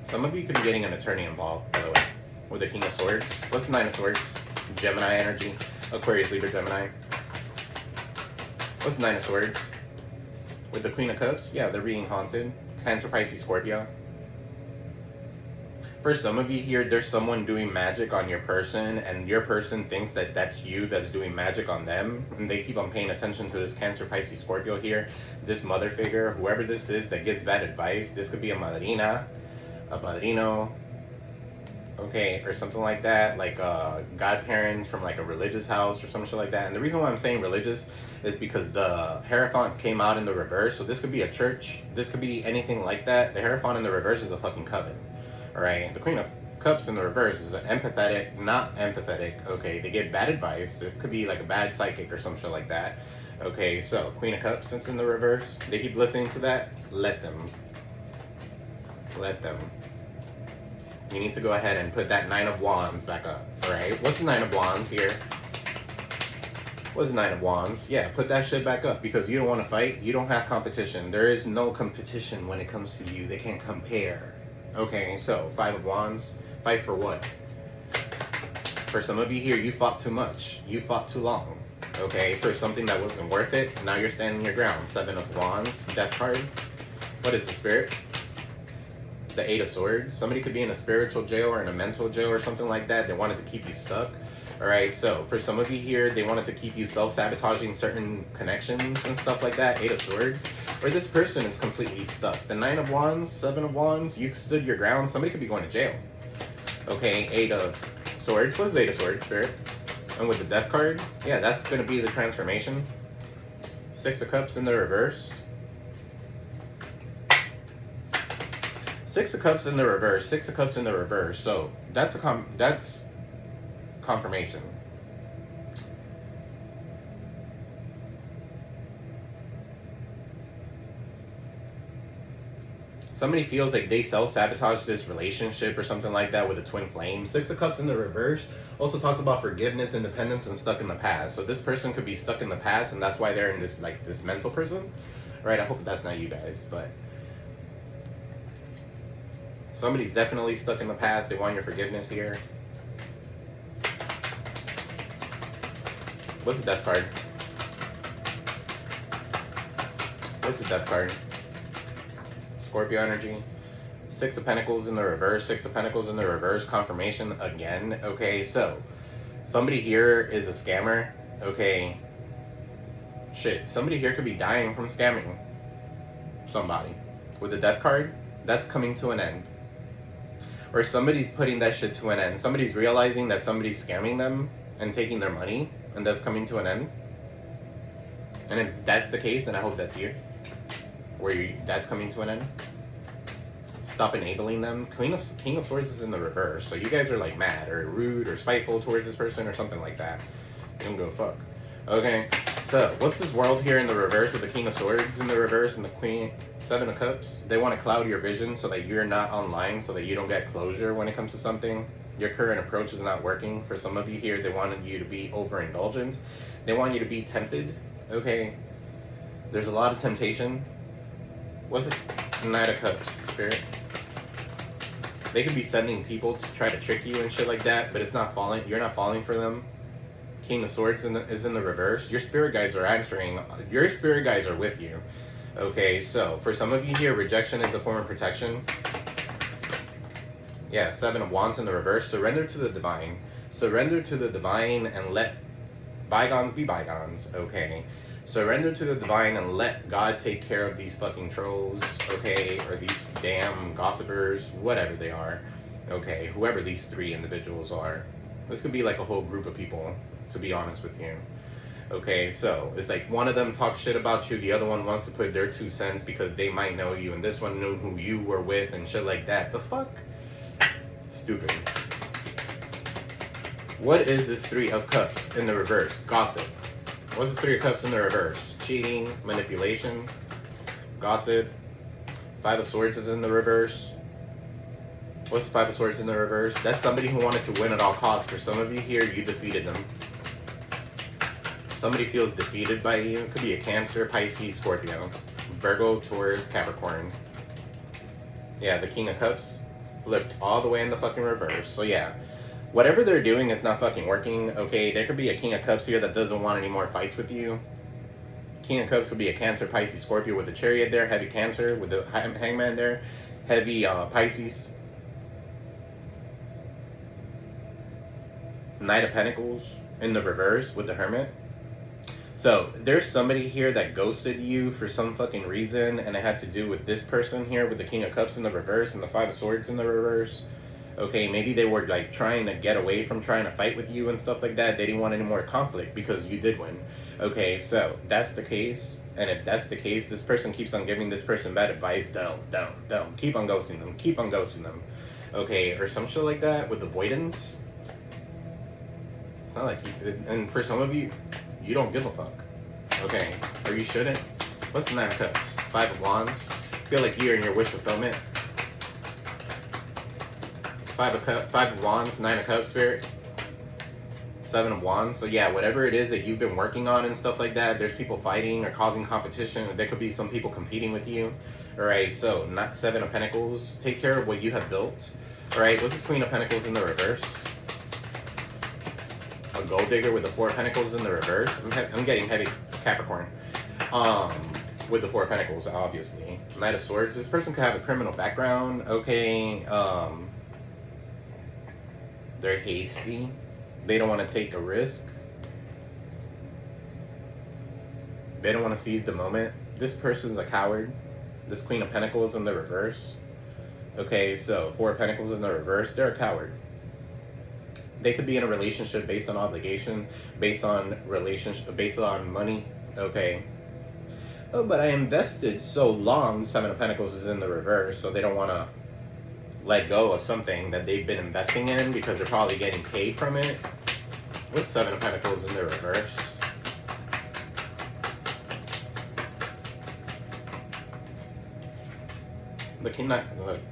Some of you could be getting an attorney involved, by the way, with the King of Swords. What's the Nine of Swords? Gemini energy. Aquarius, Libra, Gemini. What's Nine of Swords? With the Queen of Cups? Yeah, they're being haunted. Cancer, Pisces, Scorpio. For some of you here, there's someone doing magic on your person, and your person thinks that that's you that's doing magic on them, and they keep on paying attention to this Cancer, Pisces, Scorpio here. This mother figure, whoever this is that gives bad advice. This could be a madrina, a padrino, okay, or something like that, like godparents from like a religious house or some shit like that. And the reason why I'm saying religious is because the Hierophant came out in the reverse, so this could be a church, this could be anything like that. The Hierophant in the reverse is a fucking coven, all right? The Queen of Cups in the reverse is empathetic, not empathetic, okay? They give bad advice. It could be like a bad psychic or some shit like that, Okay, so Queen of Cups, since in the reverse, they keep listening to that. Let them. Let them. You need to go ahead and put that Nine of Wands back up. All right. What's the Nine of Wands here? What's the Nine of Wands? Yeah, put that shit back up because you don't want to fight. You don't have competition. There is no competition when it comes to you. They can't compare. Okay, so Five of Wands. Fight for what? For some of you here, you fought too much. You fought too long. Okay, for something that wasn't worth it. Now you're standing your ground. Seven of Wands. Death card. What is the Spirit? The Eight of Swords. Somebody could be in a spiritual jail or in a mental jail or something like that. They wanted to keep you stuck. All right, so for some of you here, they wanted to keep you self-sabotaging certain connections and stuff like that. Eight of Swords. Or this person is completely stuck. The Nine of Wands, Seven of Wands, you stood your ground. Somebody could be going to jail. Okay, Eight of Swords. What's the Eight of Swords, Spirit? And with the Death card, yeah, that's going to be the transformation. Six of Cups in the reverse. Six of Cups in the reverse. Six of Cups in the reverse. So that's that's confirmation. Somebody feels like they self-sabotage this relationship or something like that with a twin flame. Six of Cups in the reverse also talks about forgiveness, independence, and stuck in the past. So this person could be stuck in the past, and that's why they're in this this mental prison. Right? I hope that's not you guys, but somebody's definitely stuck in the past. They want your forgiveness here. What's the Death card? What's the Death card? Scorpio energy. Six of Pentacles in the reverse. Six of Pentacles in the reverse. Confirmation again. Okay, so somebody here is a scammer. Okay. Shit. Somebody here could be dying from scamming somebody. With the Death card, that's coming to an end. Or somebody's putting that shit to an end. Somebody's realizing that somebody's scamming them and taking their money, and that's coming to an end. And if that's the case, then I hope that's you. Where that's coming to an end. Stop enabling them. King of Swords is in the reverse, so you guys are like mad or rude or spiteful towards this person or something like that. You don't go fuck. Okay, so what's this world here in the reverse with the King of Swords in the reverse and the Queen, Seven of Cups? They want to cloud your vision so that you're not online, so that you don't get closure when it comes to something. Your current approach is not working. For some of you here, they wanted you to be overindulgent. They want you to be tempted. Okay, there's a lot of temptation. What's this Knight of Cups, Spirit? They could be sending people to try to trick you and shit like that, but it's not falling. You're not falling for them. King of Swords is in the reverse. Your spirit guides are answering. Your spirit guides are with you. Okay, so for some of you here, rejection is a form of protection. Yeah, Seven of Wands in the reverse. Surrender to the divine. Surrender to the divine and let bygones be bygones. Okay. Surrender to the divine and let God take care of these fucking trolls, okay? Or these damn gossipers, whatever they are. Okay, whoever these three individuals are. This could be like a whole group of people, to be honest with you. Okay, so it's like one of them talks shit about you, the other one wants to put their 2 cents because they might know you, and this one knew who you were with and shit like that. The fuck? Stupid. What is this Three of Cups in the reverse? Gossip. What's the Three of Cups in the reverse? Cheating, manipulation, gossip. Five of Swords is in the reverse. What's the Five of Swords in the reverse? That's somebody who wanted to win at all costs. For some of you here, you defeated them. Somebody feels defeated by you. It could be a Cancer, Pisces, Scorpio, Virgo, Taurus, Capricorn. Yeah, the King of Cups flipped all the way in the fucking reverse. So yeah. Whatever they're doing is not fucking working, okay? There could be a King of Cups here that doesn't want any more fights with you. King of Cups could be a Cancer, Pisces, Scorpio with the Chariot there, heavy Cancer with the Hangman there, heavy Pisces. Knight of Pentacles in the reverse with the Hermit. So there's somebody here that ghosted you for some fucking reason, and it had to do with this person here with the King of Cups in the reverse and the Five of Swords in the reverse. Okay, maybe they were like trying to get away from trying to fight with you and stuff like that. They didn't want any more conflict because you did win. Okay, so that's the case. And if that's the case, this person keeps on giving this person bad advice. Don't. Keep on ghosting them. Keep on ghosting them. Okay, or some shit like that with avoidance. It's not like you, and for some of you, you don't give a fuck. okay? Or you shouldn't. What's the Nine of Cups? Five of Wands. Feel like you're in your wish fulfillment. Five of Wands, Nine of Cups, Spirit. Seven of Wands. So yeah, whatever it is that you've been working on and stuff like that, there's people fighting or causing competition. There could be some people competing with you. All right, so not Seven of Pentacles. Take care of what you have built. All right, what's this Queen of Pentacles in the reverse? A gold digger with the Four of Pentacles in the reverse. I'm getting heavy Capricorn. With the Four of Pentacles, obviously. Knight of Swords. This person could have a criminal background. Okay. They're hasty. They don't want to take a risk. They don't want to seize the moment. This person's a coward. This Queen of Pentacles in the reverse. Okay, so Four of Pentacles in the reverse. They're a coward. They could be in a relationship based on obligation, based on money. Okay. Oh, but I invested so long. Seven of Pentacles is in the reverse, so they don't want to let go of something that they've been investing in because they're probably getting paid from it. What's Seven of Pentacles in the reverse?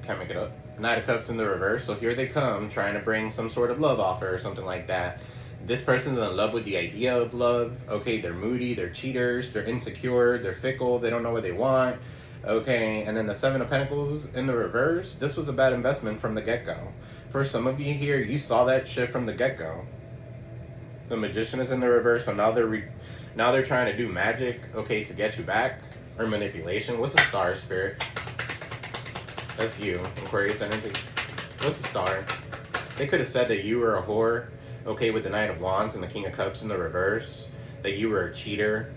Can't make it up. Knight of Cups in the reverse. So here they come, trying to bring some sort of love offer or something like that. This person's in love with the idea of love. Okay, they're moody, they're cheaters, they're insecure, they're fickle, they don't know what they want. Okay, and then the Seven of Pentacles in the reverse. This was a bad investment from the get-go. For some of you here, you saw that shit from the get-go. The Magician is in the reverse, so now they're trying to do magic, okay, to get you back, or manipulation. What's the Star, Spirit? That's you, Aquarius energy. What's the Star? They could have said that you were a whore, okay, with the Knight of Wands and the King of Cups in the reverse. That you were a cheater.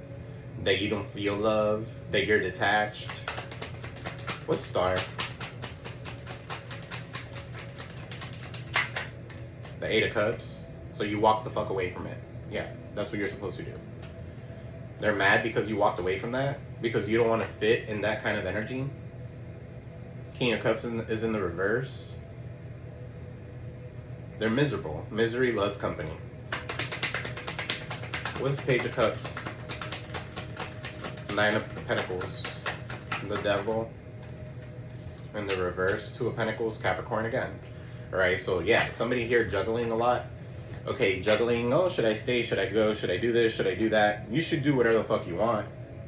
That you don't feel love. That you're detached. What's the Star? The Eight of Cups. So you walk the fuck away from it. Yeah, that's what you're supposed to do. They're mad because you walked away from that. Because you don't want to fit in that kind of energy. King of Cups is in the reverse. They're miserable. Misery loves company. What's the Page of Cups? Nine of Pentacles. The Devil. In the reverse. Two of Pentacles. Capricorn again. Alright, so yeah, somebody here juggling a lot. Okay, juggling. Oh, should I stay? Should I go? Should I do this? Should I do that? You should do whatever the fuck you want.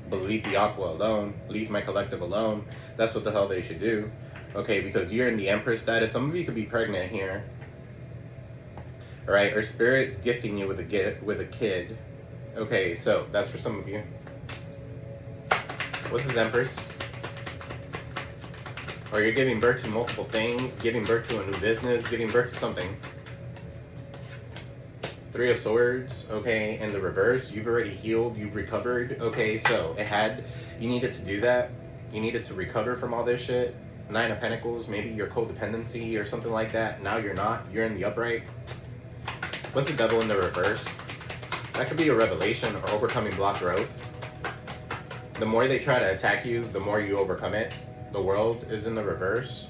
But leave the Aqua alone. Leave my collective alone. That's what the hell they should do. Okay, because you're in the Empress status. Some of you could be pregnant here. Alright, or Spirit's gifting you with a kid. Okay, so that's for some of you. What's this, Empress? Or you're giving birth to multiple things, giving birth to a new business, giving birth to something. Three of Swords, okay, in the reverse. You've already healed, you've recovered. Okay, so you needed to do that. You needed to recover from all this shit. Nine of Pentacles, maybe your codependency or something like that. Now you're not, you're in the upright. What's the Devil in the reverse? That could be a revelation or overcoming block growth. The more they try to attack you, the more you overcome it. The World is in the reverse.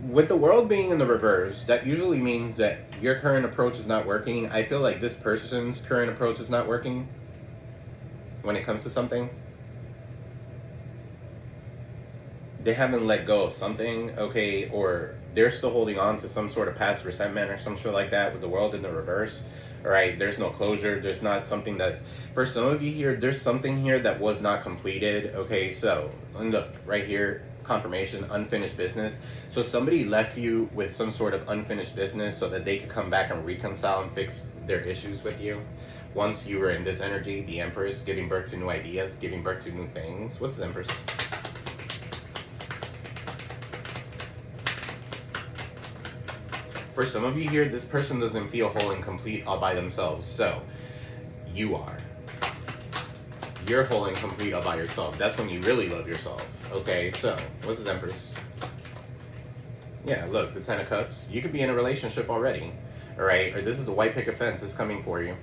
With the World being in the reverse, that usually means that your current approach is not working. I feel like this person's current approach is not working when it comes to something. They haven't let go of something, okay, or they're still holding on to some sort of past resentment or some shit like that with the World in the reverse. All right, there's no closure. There's not something that's, for some of you here, there's something here that was not completed. Okay, so look right here, confirmation, unfinished business. So somebody left you with some sort of unfinished business so that they could come back and reconcile and fix their issues with you. Once you were in this energy, the Empress, giving birth to new ideas, giving birth to new things. What's the Empress? For some of you here, this person doesn't feel whole and complete all by themselves. So, you are. You're whole and complete all by yourself. That's when you really love yourself. Okay, so, what's this, Empress? Yeah, look, the Ten of Cups. You could be in a relationship already. Alright, or this is the white picket fence that's coming for you.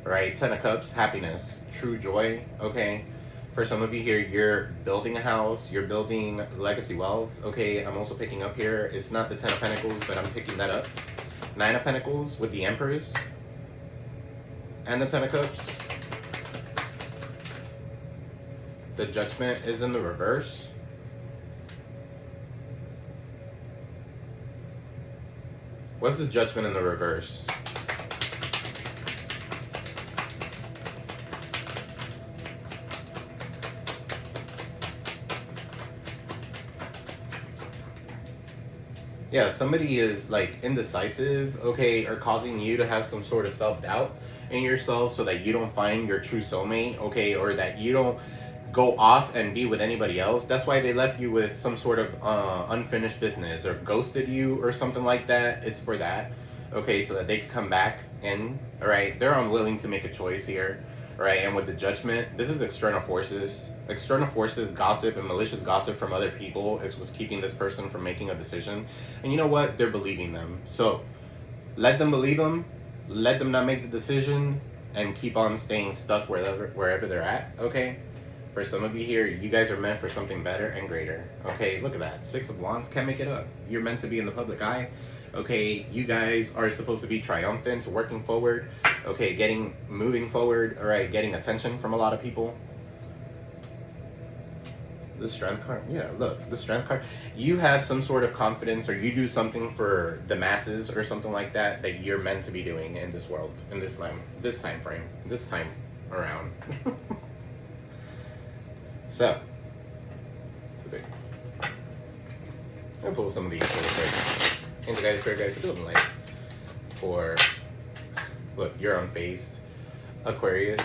Alright, Ten of Cups, happiness, true joy. Okay, For some of you here, you're building a house, you're building legacy wealth. Okay, I'm also picking up here, it's not the 10 of Pentacles, but I'm picking that up. 9 of Pentacles with the Empress and the 10 of Cups. The Judgment is in the reverse. What's the Judgment in the reverse? Yeah, somebody is like indecisive, okay, or causing you to have some sort of self-doubt in yourself so that you don't find your true soulmate, okay, or that you don't go off and be with anybody else. That's why they left you with some sort of unfinished business or ghosted you or something like that. It's for that, okay, so that they can come back in, all right? They're unwilling to make a choice here, right? And with the Judgment, this is external forces. External forces, gossip, and malicious gossip from other people is what's keeping this person from making a decision. And you know what? They're believing them. So let them believe them. Let them not make the decision, and keep on staying stuck wherever they're at. Okay. For some of you here, you guys are meant for something better and greater. Okay. Look at that. 6 of Wands. Can't make it up. You're meant to be in the public eye. Okay, you guys are supposed to be triumphant, working forward, okay, moving forward, all right, getting attention from a lot of people. The Strength card, yeah, look, the Strength card. You have some sort of confidence, or you do something for the masses or something like that that you're meant to be doing in this world, in this time frame, this time around. So, it's a big. I'm gonna pull some of these really quick. Angel guys, spirit guys, do them light. For, look, you're unfazed. Aquarius.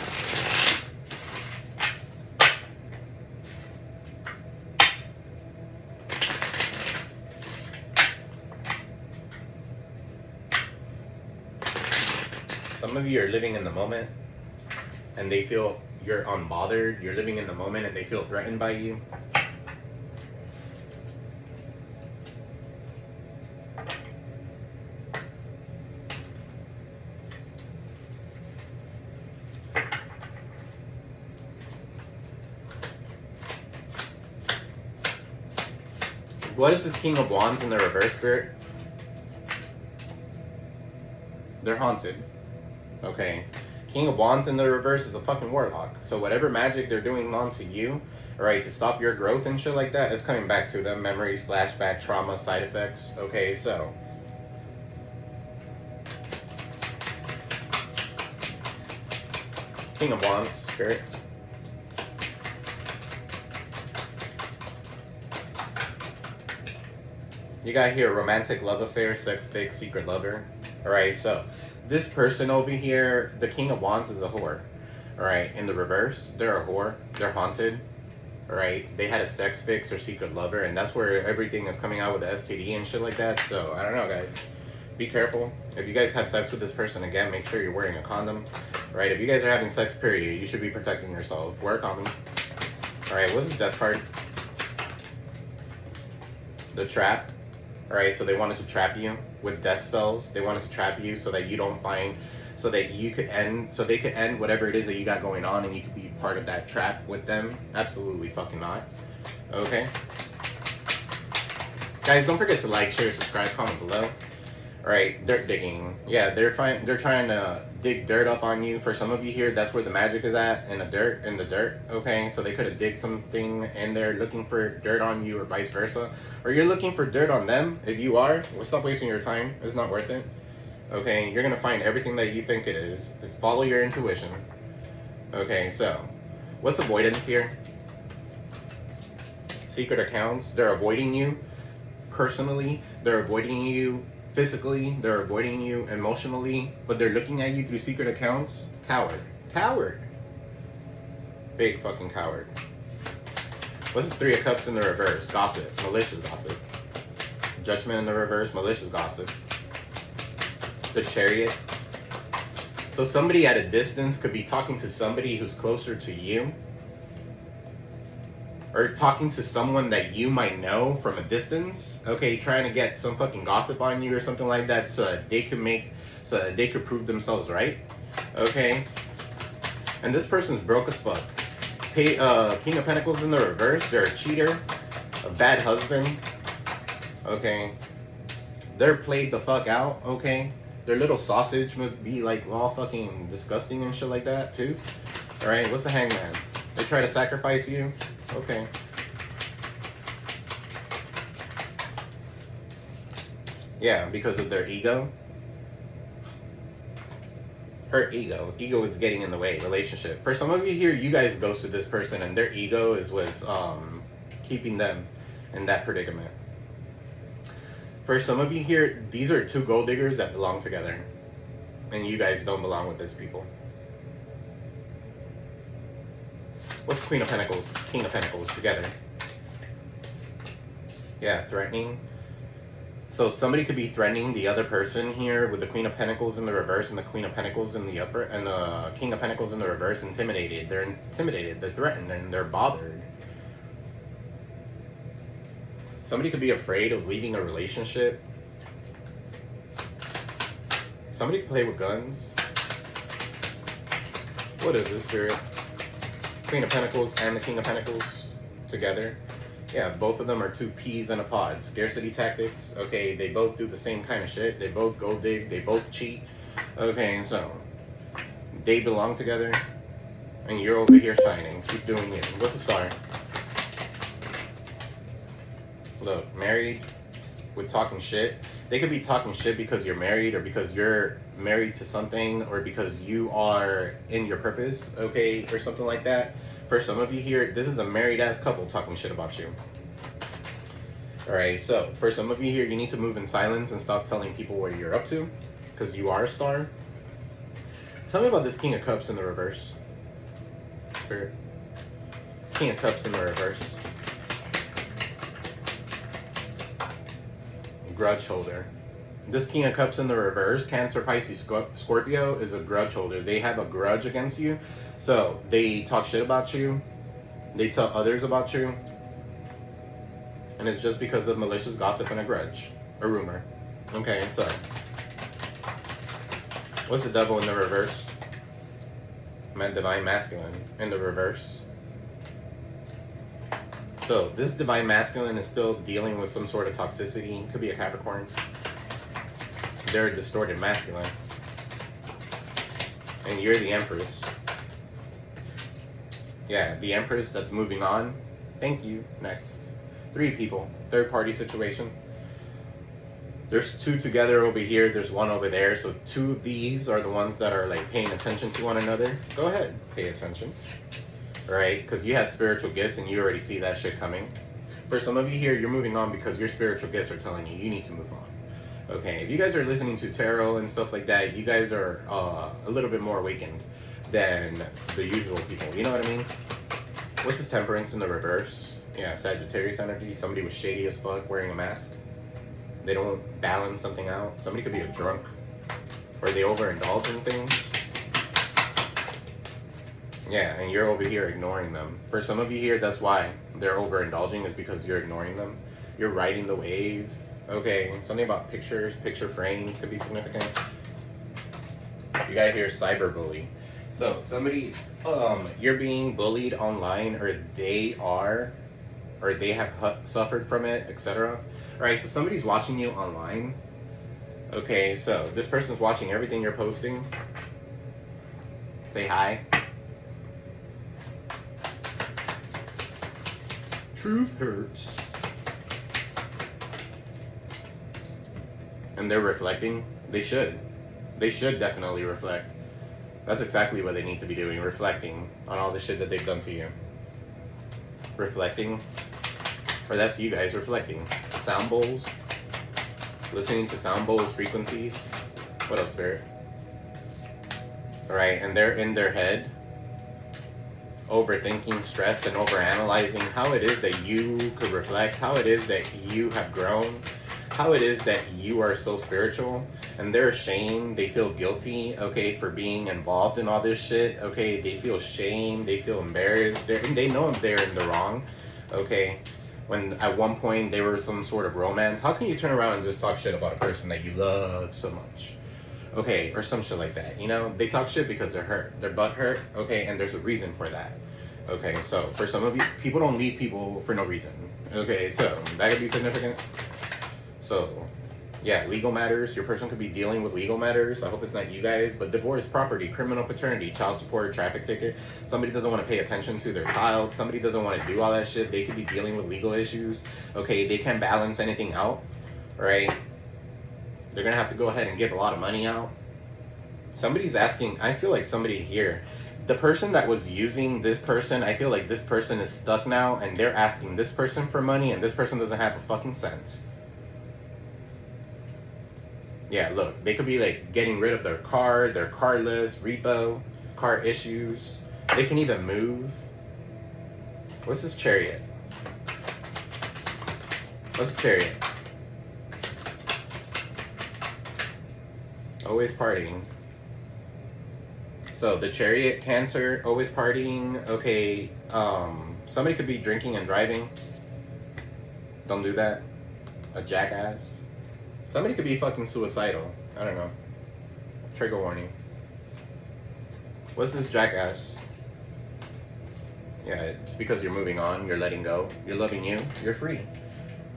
Some of you are living in the moment and they feel you're unbothered. You're living in the moment and they feel threatened by you. What is this King of Wands in the reverse, spirit? They're haunted. Okay. King of Wands in the reverse is a fucking warlock. So whatever magic they're doing onto you, alright, to stop your growth and shit like that, is coming back to them. Memories, flashback, trauma, side effects. Okay, so. King of Wands, spirit. You got here romantic love affair, sex fake, secret lover. Alright, so this person over here, the King of Wands, is a whore. Alright, in the reverse, they're a whore. They're haunted. Alright, they had a sex fix or secret lover, and that's where everything is coming out with the STD and shit like that. So, I don't know, guys. Be careful. If you guys have sex with this person, again, make sure you're wearing a condom. Alright, if you guys are having sex, period, you should be protecting yourself. Wear a condom. Alright, what's this death card? The Trap. Alright, so they wanted to trap you with death spells. They wanted to trap you so that you don't find, so that you could end, so they could end whatever it is that you got going on and you could be part of that trap with them. Absolutely fucking not. Okay. Guys, don't forget to like, share, subscribe, comment below. Alright, dirt digging. Yeah, they're trying to dig dirt up on you. For some of you here, that's where the magic is at, in the dirt, okay? So they could have digged something in there looking for dirt on you, or vice versa. Or you're looking for dirt on them. If you are, well, stop wasting your time. It's not worth it. Okay, you're gonna find everything that you think it is. Just follow your intuition. Okay, so what's avoidance here? Secret accounts. They're avoiding you personally. They're avoiding you physically, they're avoiding you emotionally, but they're looking at you through secret accounts. Coward. Coward. Big fucking coward. What's this 3 of Cups in the reverse? Gossip. Malicious gossip. Judgment in the reverse. Malicious gossip. The Chariot. So somebody at a distance could be talking to somebody who's closer to you, or talking to someone that you might know from a distance, okay, trying to get some fucking gossip on you or something like that, so that they could prove themselves right, okay? And this person's broke as fuck. King of Pentacles in the reverse. They're a cheater, a bad husband. Okay, they're played the fuck out. Okay, their little sausage would be like all fucking disgusting and shit like that too. All right, what's the Hangman? They try to sacrifice you. Okay. Yeah, because of their ego. Her ego. Ego is getting in the way. Relationship. For some of you here, you guys ghosted this person, and their ego was keeping them in that predicament. For some of you here, these are two gold diggers that belong together, and you guys don't belong with these people. What's Queen of Pentacles, King of Pentacles together? Yeah, threatening. So somebody could be threatening the other person here with the Queen of Pentacles in the reverse and the Queen of Pentacles in the upper, and the King of Pentacles in the reverse. Intimidated. They're intimidated. They're threatened, and they're bothered. Somebody could be afraid of leaving a relationship. Somebody could play with guns. What is this, Spirit? Queen of Pentacles and the King of Pentacles together. Yeah, both of them are two peas in a pod. Scarcity tactics. Okay, they both do the same kind of shit. They both gold dig. They both cheat. Okay, so they belong together, and you're over here shining. Keep doing it. What's the star? Look, married with talking shit. They could be talking shit because you're married, or because you're married to something, or because you are in your purpose, okay, or something like that. For some of you here, this is a married ass couple talking shit about you. Alright, so for some of you here, you need to move in silence and stop telling people what you're up to, because you are a star. Tell me about this King of Cups in the reverse. Spirit. King of Cups in the reverse. Grudge holder. This King of Cups in the reverse, Cancer, Pisces, Scorpio, is a grudge holder. They have a grudge against you. So they talk shit about you. They tell others about you. And it's just because of malicious gossip and a grudge. A rumor. Okay, so what's the Devil in the reverse? Divine Masculine in the reverse. So this Divine Masculine is still dealing with some sort of toxicity. Could be a Capricorn. They're a distorted masculine. And you're the Empress. Yeah, the Empress that's moving on. Thank you. Next. 3 people. Third party situation. There's 2 together over here. There's 1 over there. So 2 of these are the ones that are like paying attention to one another. Go ahead. Pay attention. Right? Because you have spiritual gifts and you already see that shit coming. For some of you here, you're moving on because your spiritual gifts are telling you need to move on. Okay, if you guys are listening to tarot and stuff like that, you guys are a little bit more awakened than the usual people. You know what I mean? What's this Temperance in the reverse? Yeah, Sagittarius energy. Somebody was shady as fuck wearing a mask. They don't balance something out. Somebody could be a drunk. Or they overindulge in things. Yeah, and you're over here ignoring them. For some of you here, that's why they're overindulging, is because you're ignoring them. You're riding the wave. Okay, something about pictures, picture frames could be significant. You got here cyberbully. So somebody, you're being bullied online, or they have suffered from it, etc. All right, so somebody's watching you online. Okay, so this person's watching everything you're posting. Say hi. Truth hurts. And they're reflecting. They should. They should definitely reflect. That's exactly what they need to be doing. Reflecting on all the shit that they've done to you. Reflecting. Or that's you guys reflecting. Sound bowls. Listening to sound bowls frequencies. What else, Spirit? Alright, and they're in their head. Overthinking, stress, and overanalyzing how it is that you could reflect. How it is that you have grown. How it is that you are so spiritual, and they're ashamed, they feel guilty, okay, for being involved in all this shit, okay, they feel shame, they feel embarrassed, they know they're in the wrong, okay, when at one point they were some sort of romance. How can you turn around and just talk shit about a person that you love so much, okay, or some shit like that, you know? They talk shit because they're hurt, their butt hurt, okay, and there's a reason for that. Okay, so for some of you, people don't leave people for no reason. Okay, so that could be significant. So, yeah, legal matters. Your person could be dealing with legal matters. I hope it's not you guys, but divorce, property, criminal paternity, child support, traffic ticket. Somebody doesn't want to pay attention to their child. Somebody doesn't want to do all that shit. They could be dealing with legal issues. Okay, they can't balance anything out, right? They're going to have to go ahead and give a lot of money out. Somebody's asking, I feel like somebody here, the person that was using this person, I feel like this person is stuck now and they're asking this person for money and this person doesn't have a fucking cent. Yeah, look, they could be like getting rid of their carless, repo, car issues. They can even move. What's this Chariot? What's the Chariot? Always partying. So the Chariot, Cancer, always partying. Okay, somebody could be drinking and driving. Don't do that. A jackass. Somebody could be fucking suicidal. I don't know. Trigger warning. What's this jackass? Yeah, it's because you're moving on, you're letting go, you're loving you, you're free.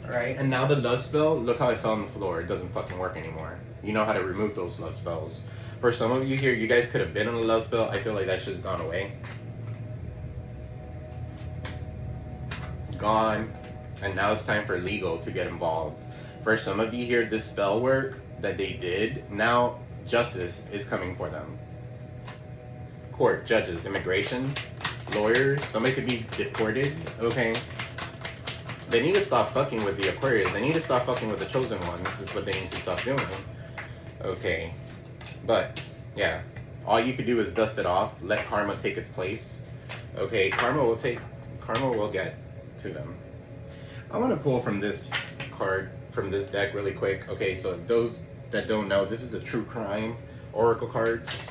Alright, and now the love spell, look how it fell on the floor. It doesn't fucking work anymore. You know how to remove those love spells. For some of you here, you guys could have been on a love spell. I feel like that shit's gone away. Gone. And now it's time for legal to get involved. For some of you here, this spell work that they did, now justice is coming for them. Court, judges, immigration, lawyers, somebody could be deported, okay? They need to stop fucking with the Aquarius. They need to stop fucking with the chosen ones. This is what they need to stop doing. Okay. But, yeah. All you could do is dust it off. Let karma take its place. Okay, karma will get to them. I want to pull from this card, from this deck really quick. Okay, so if those that don't know, this is the True Crime Oracle cards.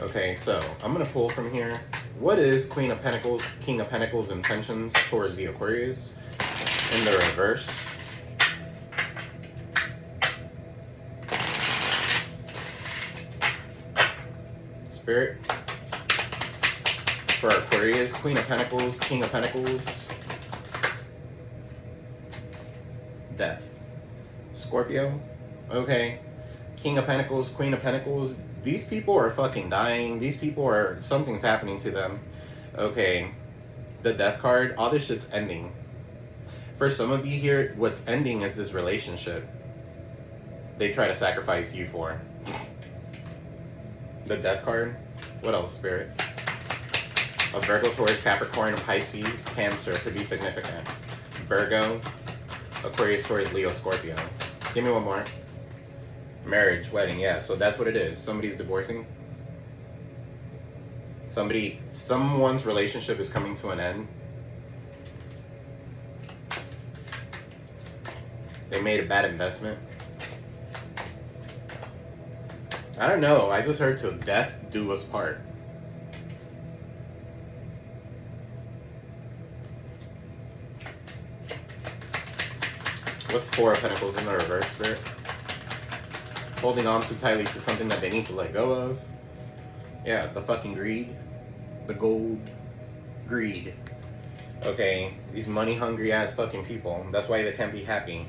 Okay, so I'm going to pull from here. What is Queen of Pentacles, King of Pentacles intentions towards the Aquarius in the reverse? Spirit for Aquarius, Queen of Pentacles, King of Pentacles, Death, Scorpio. Okay, King of Pentacles, Queen of Pentacles. These people are fucking dying. These people are, something's happening to them. Okay, the Death card, all this shit's ending. For some of you here, what's ending is this relationship they try to sacrifice you for. The Death card. What else, Spirit? A Virgo, Taurus, Capricorn, Pisces, Cancer could be significant. Virgo, Aquarius, Taurus, Leo, Scorpio. Give me one more. Marriage, wedding, yeah, so that's what it is. Somebody's divorcing. Someone's relationship is coming to an end. They made a bad investment. I don't know, I just heard till death do us part. What's Four of Pentacles in the reverse, Spirit? Holding on too tightly to something that they need to let go of. Yeah, the fucking greed. The gold. Greed. Okay, these money hungry ass fucking people. That's why they can't be happy.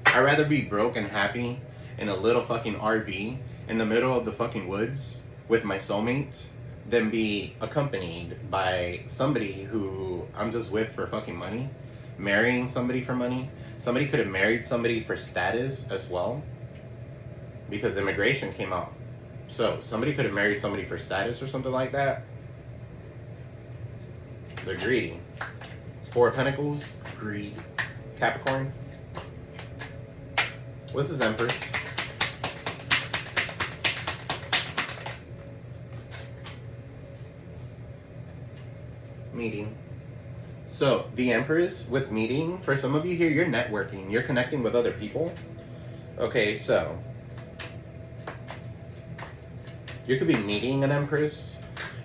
I'd rather be broke and happy in a little fucking RV in the middle of the fucking woods with my soulmate than be accompanied by somebody who I'm just with for fucking money. Marrying somebody for money. Somebody could have married somebody for status as well, because immigration came out. So somebody could have married somebody for status or something like that. They're greedy. Four of Pentacles, greed. Capricorn. What's his Empress? Meeting. So the Empress with meeting, for some of you here, you're networking, you're connecting with other people. Okay, so you could be meeting an Empress.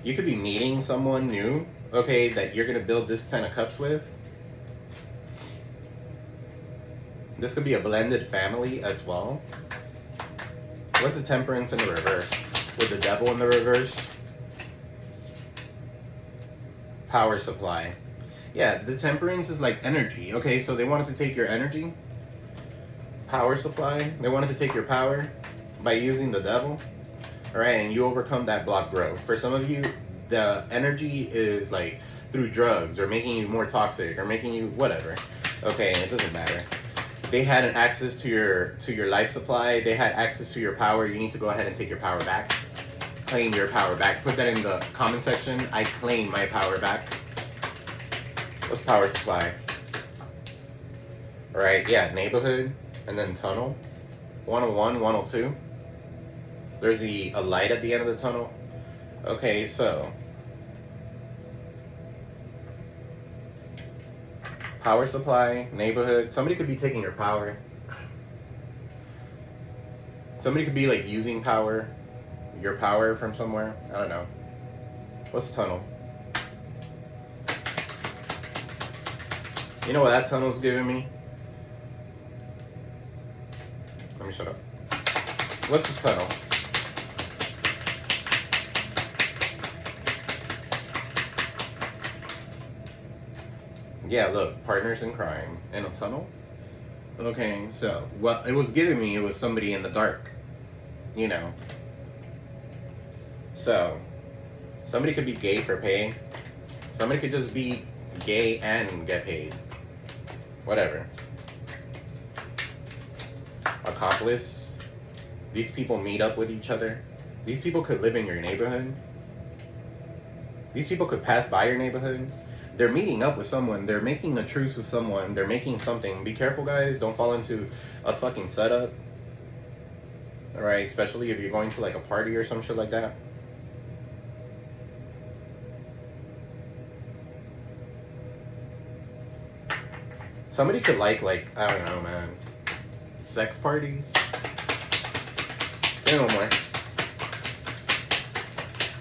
You could be meeting someone new, okay, that you're gonna build this Ten of Cups with. This could be a blended family as well. What's the Temperance in the reverse? With the Devil in the reverse? Power supply. Yeah, the temperance is like energy. Okay, so they wanted to take your energy. Power supply. They wanted to take your power by using the devil. All right, and you overcome that block growth. For some of you, the energy is like through drugs or making you more toxic or making you whatever. Okay, it doesn't matter. They had an access to your life supply. They had access to your power. You need to go ahead and take your power back. Claim your power back. Put that in the comment section. I claim my power back. What's power supply? All right, yeah, neighborhood and then tunnel. 101, 102. There's a light at the end of the tunnel. Okay, so power supply, neighborhood. Somebody could be taking your power. Somebody could be like using power, your power from somewhere. I don't know. What's the tunnel? You know what that tunnel's giving me? Let me shut up. What's this tunnel? Yeah, look, partners in crime in a tunnel. Okay, so what it was giving me, it was somebody in the dark, you know. So somebody could be gay for pay. Somebody could just be gay and get paid. Whatever. Accomplice. These people meet up with each other. These people could live in your neighborhood. These people could pass by your neighborhood. They're meeting up with someone. They're making a truce with someone. They're making something. Be careful, guys. Don't fall into a fucking setup. Alright, especially if you're going to like a party or some shit like that. Somebody could like, I don't know, man. Sex parties? No more.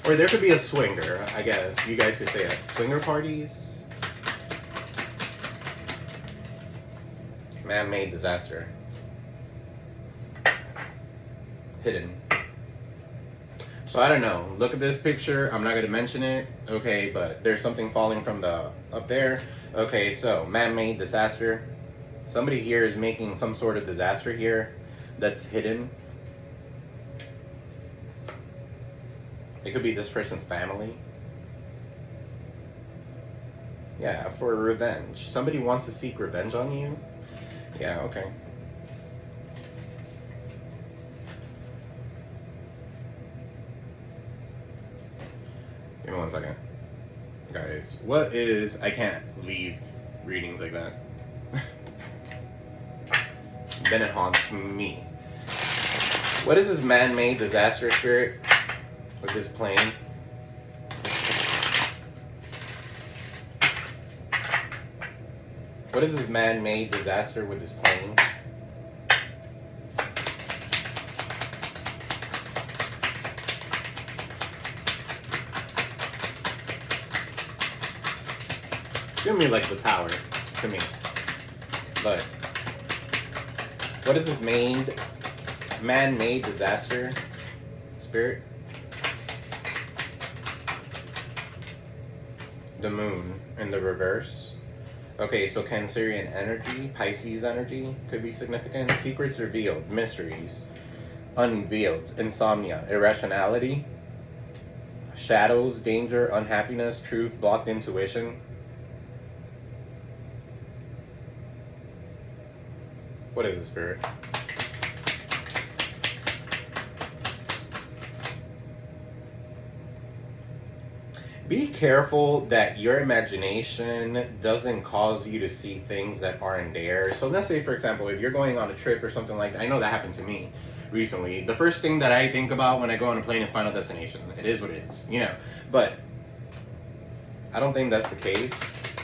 Or there could be a swinger, I guess. You guys could say that. Swinger parties? Man-made disaster. Hidden. So I don't know. Look at this picture. I'm not going to mention it. Okay, but there's something falling from the up there. Okay, so man-made disaster. Somebody here is making some sort of disaster here that's hidden. It could be this person's family. Yeah, for revenge. Somebody wants to seek revenge on you. Yeah, okay. Give me 1 second. Guys, what is... I can't leave readings like that. Then it haunts me. What is this man-made disaster spirit with this plane? What is this man-made disaster with this plane? Give me like the tower to me. But what is this man-made disaster spirit? The moon in the reverse. Okay, so Cancerian energy, Pisces energy could be significant. Secrets revealed, mysteries unveiled, insomnia, irrationality, shadows, danger, unhappiness, truth, blocked intuition. What is the spirit? Be careful that your imagination doesn't cause you to see things that aren't there. So let's say, for example, if you're going on a trip or something like that, I know that happened to me recently. The first thing that I think about when I go on a plane is Final Destination. It is what it is, you know. But I don't think that's the case.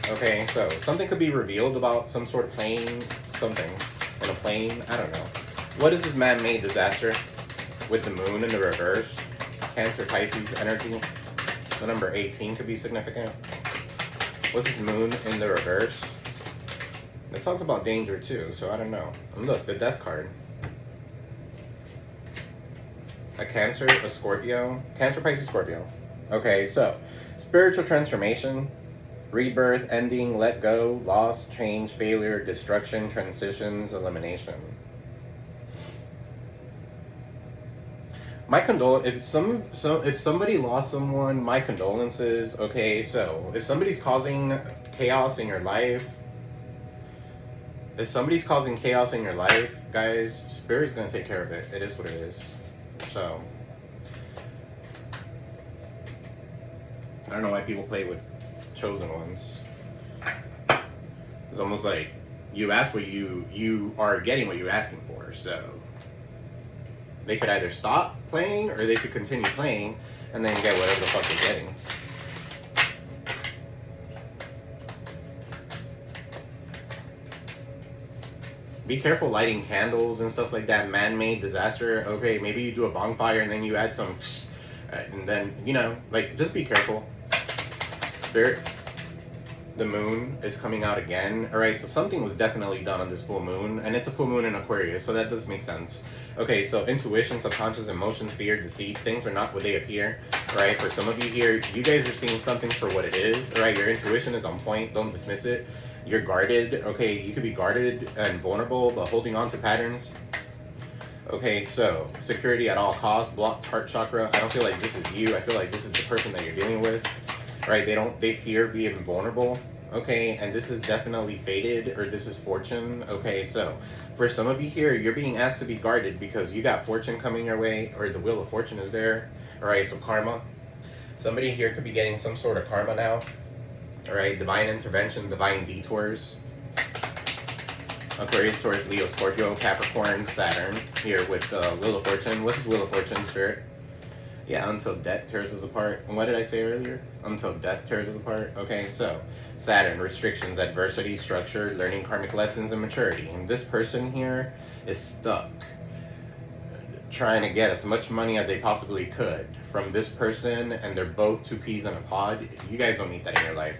Okay, so something could be revealed about some sort of plane, something in a plane. I don't know. What is this man-made disaster with the moon in the reverse? Cancer, Pisces energy. The number 18 could be significant. What's this moon in the reverse? It talks about danger too, so I don't know. And look, the death card. A Cancer, a Scorpio. Cancer, Pisces, Scorpio. Okay, so spiritual transformation. Rebirth, ending, let go, loss, change, failure, destruction, transitions, elimination. My if somebody lost someone, my condolences. Okay, so if somebody's causing chaos in your life, guys, Spirit's gonna take care of it. It is what it is. So I don't know why people play with chosen ones. It's almost like you ask what you are getting what you're asking for. So they could either stop playing or they could continue playing and then get whatever the fuck they're getting. Be careful lighting candles and stuff like that. Man-made disaster. Okay, maybe you do a bonfire and then you add some and then, you know, like, just be careful. Spirit, the moon is coming out again. Alright, so something was definitely done on this full moon, and it's a full moon in Aquarius, so that does make sense. Okay, so intuition, subconscious, emotions, fear, deceit, things are not what they appear. Alright, for some of you here, you guys are seeing something for what it is. Alright, your intuition is on point, don't dismiss it. You're guarded. Okay, you could be guarded and vulnerable, but holding on to patterns. Okay, so security at all costs, blocked heart chakra. I don't feel like this is you. I feel like this is the person that you're dealing with. Right? They fear being vulnerable. Okay, and this is definitely fated, or this is fortune. Okay, so for some of you here, you're being asked to be guarded because you got fortune coming your way, or the wheel of fortune is there. All right, so karma. Somebody here could be getting some sort of karma now. All right, divine intervention, divine detours. Aquarius, Taurus, Leo, Scorpio, Capricorn, Saturn. Here with the wheel of fortune. What's wheel of fortune, Spirit? Yeah, until death tears us apart. And what did I say earlier? Until death tears us apart. Okay, so Saturn, restrictions, adversity, structure, learning karmic lessons, and maturity. And this person here is stuck trying to get as much money as they possibly could from this person, and they're both two peas in a pod. You guys don't need that in your life.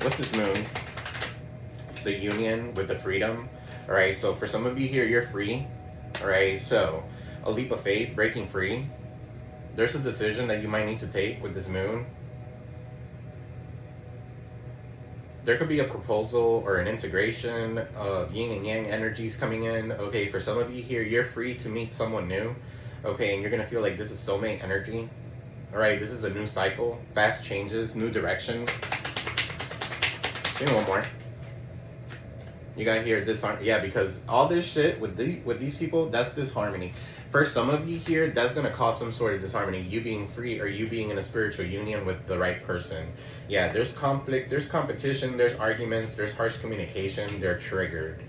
What's this moon? The union with the freedom. All right, so for some of you here, you're free. All right, so a leap of faith, breaking free. There's a decision that you might need to take with this moon. There could be a proposal or an integration of yin and yang energies coming in. Okay, for some of you here, you're free to meet someone new. Okay, and you're going to feel like this is soulmate energy. All right, this is a new cycle, fast changes, new direction. Give me one more. You got here, yeah, because all this shit with these people, that's disharmony. For some of you here, that's going to cause some sort of disharmony. You being free or you being in a spiritual union with the right person. Yeah, there's conflict, there's competition, there's arguments, there's harsh communication. They're triggered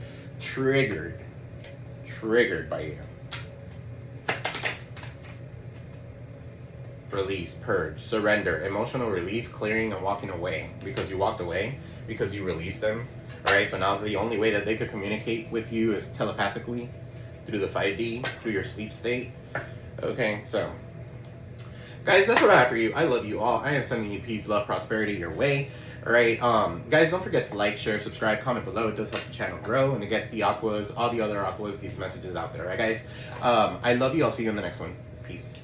by you. Release, purge, surrender, emotional release, clearing and walking away. Because you walked away, because you released them. Alright, so now the only way that they could communicate with you is telepathically, through the 5D, through your sleep state. Okay, so guys, that's what I have for you. I love you all. I am sending you peace, love, prosperity your way. Alright, guys, don't forget to like, share, subscribe, comment below. It does help the channel grow, and it gets the aquas, all the other aquas, these messages out there. Alright, guys? I love you. I'll see you in the next one. Peace.